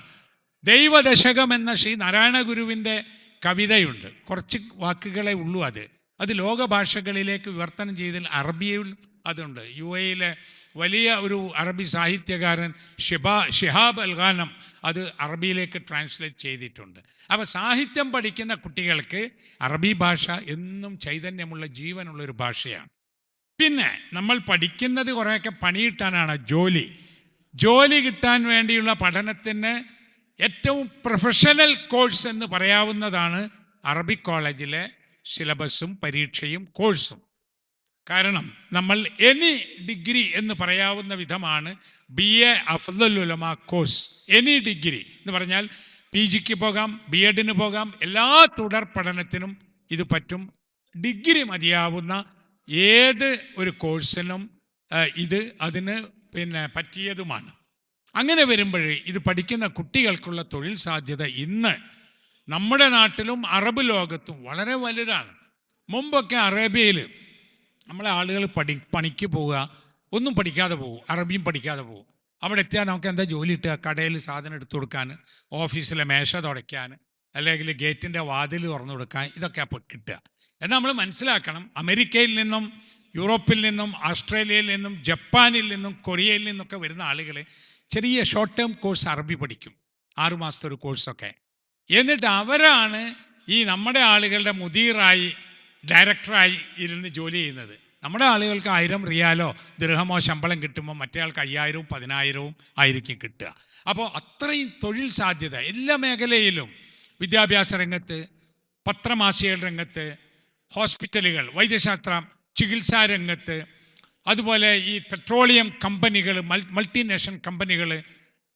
ദൈവദശകം എന്ന ശ്രീ നാരായണ ഗുരുവിൻ്റെ കവിതയുണ്ട്, കുറച്ച് വാക്കുകളെ ഉള്ളൂ. അത് ലോക ഭാഷകളിലേക്ക് വിവർത്തനം ചെയ്തതിൽ അറബിയിൽ അതുണ്ട്. യു എയിലെ വലിയ ഒരു അറബി സാഹിത്യകാരൻ ഷിഹാബ് അൽ ഖാനം അത് അറബിയിലേക്ക് ട്രാൻസ്ലേറ്റ് ചെയ്തിട്ടുണ്ട്. അപ്പോൾ സാഹിത്യം പഠിക്കുന്ന കുട്ടികൾക്ക് അറബി ഭാഷ എന്നും ചൈതന്യമുള്ള ജീവനുള്ളൊരു ഭാഷയാണ്. പിന്നെ നമ്മൾ പഠിക്കുന്നത് കുറേയൊക്കെ പണിയിട്ടാനാണ്. ജോലി കിട്ടാൻ വേണ്ടിയുള്ള പഠനത്തിന് ഏറ്റവും പ്രൊഫഷണൽ കോഴ്സ് എന്ന് പറയാവുന്നതാണ് അറബിക് കോളേജിലെ സിലബസും പരീക്ഷയും കോഴ്സും. കാരണം നമ്മൾ എനി ഡിഗ്രി എന്ന് പറയാവുന്ന വിധമാണ് BA അഫ്ദൽ ഉലമ കോഴ്സ്. എനി ഡിഗ്രി എന്ന് പറഞ്ഞാൽ PGക്ക് പോകാം, B.Edന് പോകാം, എല്ലാ തുടർ പഠനത്തിനും ഇത് പറ്റും. ഡിഗ്രി മതിയാവുന്ന ഏത് ഒരു കോഴ്സിനും അതിന് പറ്റിയതുമാണ്. അങ്ങനെ വരുമ്പോൾ ഇത് പഠിക്കുന്ന കുട്ടികൾക്കുള്ള തൊഴിൽ സാധ്യത ഇന്ന് നമ്മുടെ നാട്ടിലും അറബ് ലോകത്തും വളരെ വലുതാണ്. മുമ്പൊക്കെ അറേബ്യയിൽ നമ്മളെ ആളുകൾ പണിക്ക് പോവുക, ഒന്നും പഠിക്കാതെ പോകും, അറബിയും പഠിക്കാതെ പോകും. അവിടെ എത്തിയാൽ നമുക്ക് എന്താ ജോലി കിട്ടുക? കടയിൽ സാധനം എടുത്തു കൊടുക്കാൻ, ഓഫീസിലെ മേശ തുടയ്ക്കാൻ, അല്ലെങ്കിൽ ഗേറ്റിൻ്റെ വാതിൽ തുറന്നു കൊടുക്കാൻ, ഇതൊക്കെ അപ്പോൾ കിട്ടുക. എന്നാൽ നമ്മൾ മനസ്സിലാക്കണം, അമേരിക്കയിൽ നിന്നും യൂറോപ്പിൽ നിന്നും ഓസ്ട്രേലിയയിൽ നിന്നും ജപ്പാനിൽ നിന്നും കൊറിയയിൽ നിന്നൊക്കെ വരുന്ന ആളുകൾ ചെറിയ ഷോർട്ട് ടേം കോഴ്സ് അറബി പഠിക്കും, 6 മാസത്തെ ഒരു കോഴ്സൊക്കെ. എന്നിട്ട് അവരാണ് ഈ നമ്മുടെ ആളുകളുടെ മുദീറായി ഡയറക്ടറായി ഇരുന്ന് ജോലി ചെയ്യുന്നത്. നമ്മുടെ ആളുകൾക്ക് 1000 റിയാലോ ദിർഹമോ ശമ്പളം കിട്ടുമ്പോൾ മറ്റേ ആൾക്ക് 5000-വും 10000-വും ആയിരിക്കും കിട്ടുക. അപ്പോൾ അത്രയും തൊഴിൽ സാധ്യത എല്ലാ മേഖലയിലും, വിദ്യാഭ്യാസ രംഗത്ത്, പത്രമാസിക രംഗത്ത്, ഹോസ്പിറ്റലുകൾ, വൈദ്യശാസ്ത്രം, ചികിത്സാ രംഗത്ത്, അതുപോലെ ഈ പെട്രോളിയം കമ്പനികൾ, മൾട്ടിനാഷണൽ കമ്പനികൾ,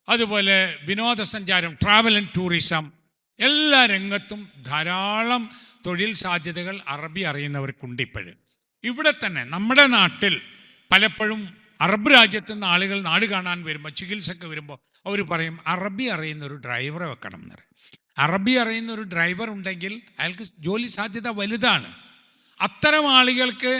അതുപോലെ വിനോദസഞ്ചാരം, ട്രാവൽ ആൻഡ് ടൂറിസം, എല്ലാ രംഗത്തും ധാരാളം തൊഴിൽ സാധ്യതകൾ അറബി അറിയുന്നവർക്കുണ്ട്. ഇപ്പോഴും ഇവിടെ തന്നെ നമ്മുടെ നാട്ടിൽ പലപ്പോഴും അറബ് രാജ്യത്തു നിന്ന് ആളുകൾ നാട് കാണാൻ വരുമ്പോൾ, ചികിത്സക്ക് വരുമ്പോൾ അവർ പറയും അറബി അറിയുന്ന ഒരു ഡ്രൈവറെ വെക്കണം എന്ന് പറയും. അറബി അറിയുന്ന ഒരു ഡ്രൈവർ ഉണ്ടെങ്കിൽ അയാൾക്ക് ജോലി സാധ്യത വലുതാണ്. അത്തരം ആളുകൾക്ക്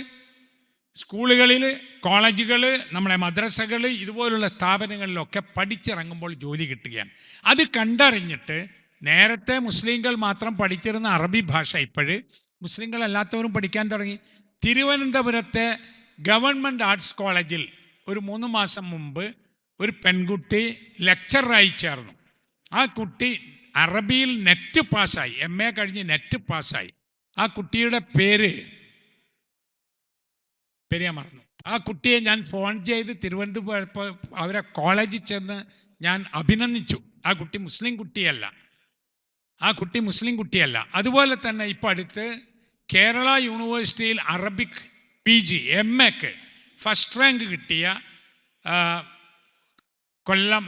സ്കൂളുകളിൽ, കോളേജുകൾ, നമ്മുടെ മദ്രസകൾ, ഇതുപോലുള്ള സ്ഥാപനങ്ങളിലൊക്കെ പഠിച്ചിറങ്ങുമ്പോൾ ജോലി കിട്ടുകയാണ്. അത് കണ്ടറിഞ്ഞിട്ട് നേരത്തെ മുസ്ലിങ്ങൾ മാത്രം പഠിച്ചിരുന്ന അറബി ഭാഷ ഇപ്പോഴ് മുസ്ലിങ്ങളല്ലാത്തവരും പഠിക്കാൻ തുടങ്ങി. തിരുവനന്തപുരത്തെ ഗവൺമെൻറ് ആർട്സ് കോളേജിൽ ഒരു 3 മാസം മുമ്പ് ഒരു പെൺകുട്ടി ലെക്ചറായി ചേർന്നു. ആ കുട്ടി അറബിയിൽ നെറ്റ് പാസ്സായി, MA കഴിഞ്ഞ് നെറ്റ് പാസ്സായി. ആ കുട്ടിയുടെ പേര് ഞാൻ മറന്നു. ആ കുട്ടിയെ ഞാൻ ഫോൺ ചെയ്ത് തിരുവനന്തപുരം അവരെ കോളേജിൽ ചെന്ന് ഞാൻ അഭിനന്ദിച്ചു. ആ കുട്ടി മുസ്ലിം കുട്ടിയല്ല. അതുപോലെ തന്നെ ഇപ്പോൾ അടുത്ത് കേരള യൂണിവേഴ്സിറ്റിയിൽ അറബിക് PG MAക്ക് ഫസ്റ്റ് റാങ്ക് കിട്ടിയ കൊല്ലം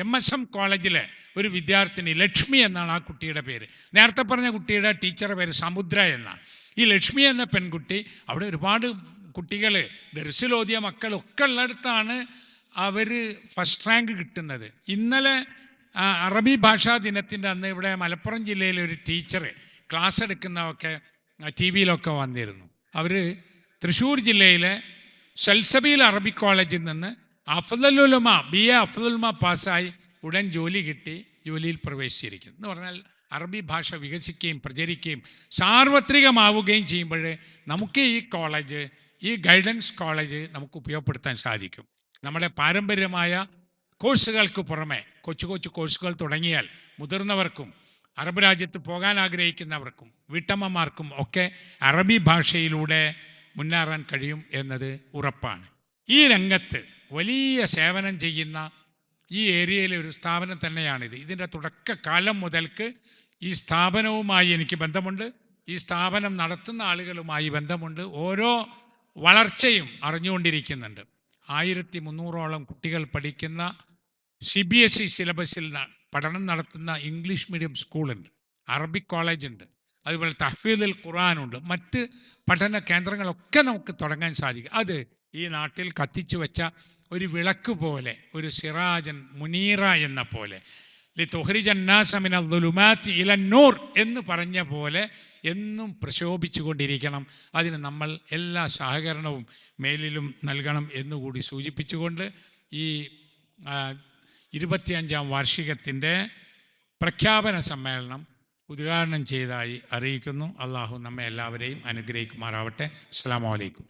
MSM കോളേജിലെ ഒരു വിദ്യാർത്ഥിനി ലക്ഷ്മി എന്നാണ് ആ കുട്ടിയുടെ പേര്. നേരത്തെ പറഞ്ഞ കുട്ടിയുടെ ടീച്ചറുടെ പേര് സമുദ്ര എന്നാണ്. ഈ ലക്ഷ്മി എന്ന പെൺകുട്ടി, അവിടെ ഒരുപാട് കുട്ടികൾ, ദർസിലോതിയ മക്കളൊക്കെ ഉള്ളിടത്താണ് അവർ ഫസ്റ്റ് റാങ്ക് കിട്ടുന്നത്. ഇന്നലെ അറബി ഭാഷാ ദിനത്തിൻ്റെ അന്ന് ഇവിടെ മലപ്പുറം ജില്ലയിലെ ഒരു ടീച്ചർ ക്ലാസ് എടുക്കുന്നതൊക്കെ TV-യിലൊക്കെ വന്നിരുന്നു. അവർ തൃശ്ശൂർ ജില്ലയിലെ സൽസബീൽ അറബിക് കോളേജിൽ നിന്ന് അഫ്ദൽ ഉലമ BA അഫ്ദൽ ഉലമ പാസ്സായി ഉടൻ ജോലി കിട്ടി, ജോലിയിൽ പ്രവേശിച്ചിരിക്കുന്നു. എന്ന് പറഞ്ഞാൽ അറബി ഭാഷ വികസിക്കുകയും പ്രചരിക്കുകയും സാർവത്രികമാവുകയും ചെയ്യുമ്പോൾ നമുക്ക് ഈ കോളേജ്, ഈ ഗൈഡൻസ് കോളേജ് നമുക്ക് ഉപയോഗപ്പെടുത്താൻ സാധിക്കും. നമ്മുടെ പാരമ്പര്യമായ കോഴ്സുകൾക്ക് പുറമെ കൊച്ചു കൊച്ചു കോഴ്സുകൾ തുടങ്ങിയാൽ മുതിർന്നവർക്കും അറബ് രാജ്യത്ത് പോകാൻ ആഗ്രഹിക്കുന്നവർക്കും വീട്ടമ്മമാർക്കും ഒക്കെ അറബി ഭാഷയിലൂടെ മുന്നേറാൻ കഴിയും എന്നത് ഉറപ്പാണ്. ഈ രംഗത്ത് വലിയ സേവനം ചെയ്യുന്ന ഈ ഏരിയയിലെ ഒരു സ്ഥാപനം തന്നെയാണിത്. ഇതിൻ്റെ തുടക്കകാലം മുതൽക്ക് ഈ സ്ഥാപനവുമായി എനിക്ക് ബന്ധമുണ്ട്, ഈ സ്ഥാപനം നടത്തുന്ന ആളുകളുമായി ബന്ധമുണ്ട്. ഓരോ വളർച്ചയും അറിഞ്ഞുകൊണ്ടിരിക്കുന്നുണ്ട്. 1300ഓളം കുട്ടികൾ പഠിക്കുന്ന CBSE സിലബസിൽ പഠനം നടത്തുന്ന ഇംഗ്ലീഷ് മീഡിയം സ്കൂളുണ്ട്, അറബിക് കോളേജുണ്ട്, അതുപോലെ തഹ്ഫീദുൽ ഖുർആനുണ്ട്. മറ്റ് പഠന കേന്ദ്രങ്ങളൊക്കെ നമുക്ക് തുടങ്ങാൻ സാധിക്കും. അത് ഈ നാട്ടിൽ കത്തിച്ചു വെച്ച ഒരു വിളക്ക് പോലെ, ഒരു സിറാജൻ മുനീറ എന്ന പോലെ, ലിതുഖ്രിജന്നാസ മിനൽ ദുലുമാത്തി ഇലന്നൂർ എന്ന് പറഞ്ഞ പോലെ എന്നും പ്രശോഭിച്ചു കൊണ്ടിരിക്കണം. അതിന് നമ്മൾ എല്ലാ സഹകരണവും മേലിലും നൽകണം എന്നുകൂടി സൂചിപ്പിച്ചുകൊണ്ട് ഈ 25ാം വാർഷികത്തിൻ്റെ പ്രഖ്യാപന സമ്മേളനം ഉദ്ഘാടനം ചെയ്തതായി അറിയിക്കുന്നു. അള്ളാഹു നമ്മെ എല്ലാവരെയും അനുഗ്രഹിക്കുമാറാവട്ടെ. അസ്സലാമു അലൈക്കും.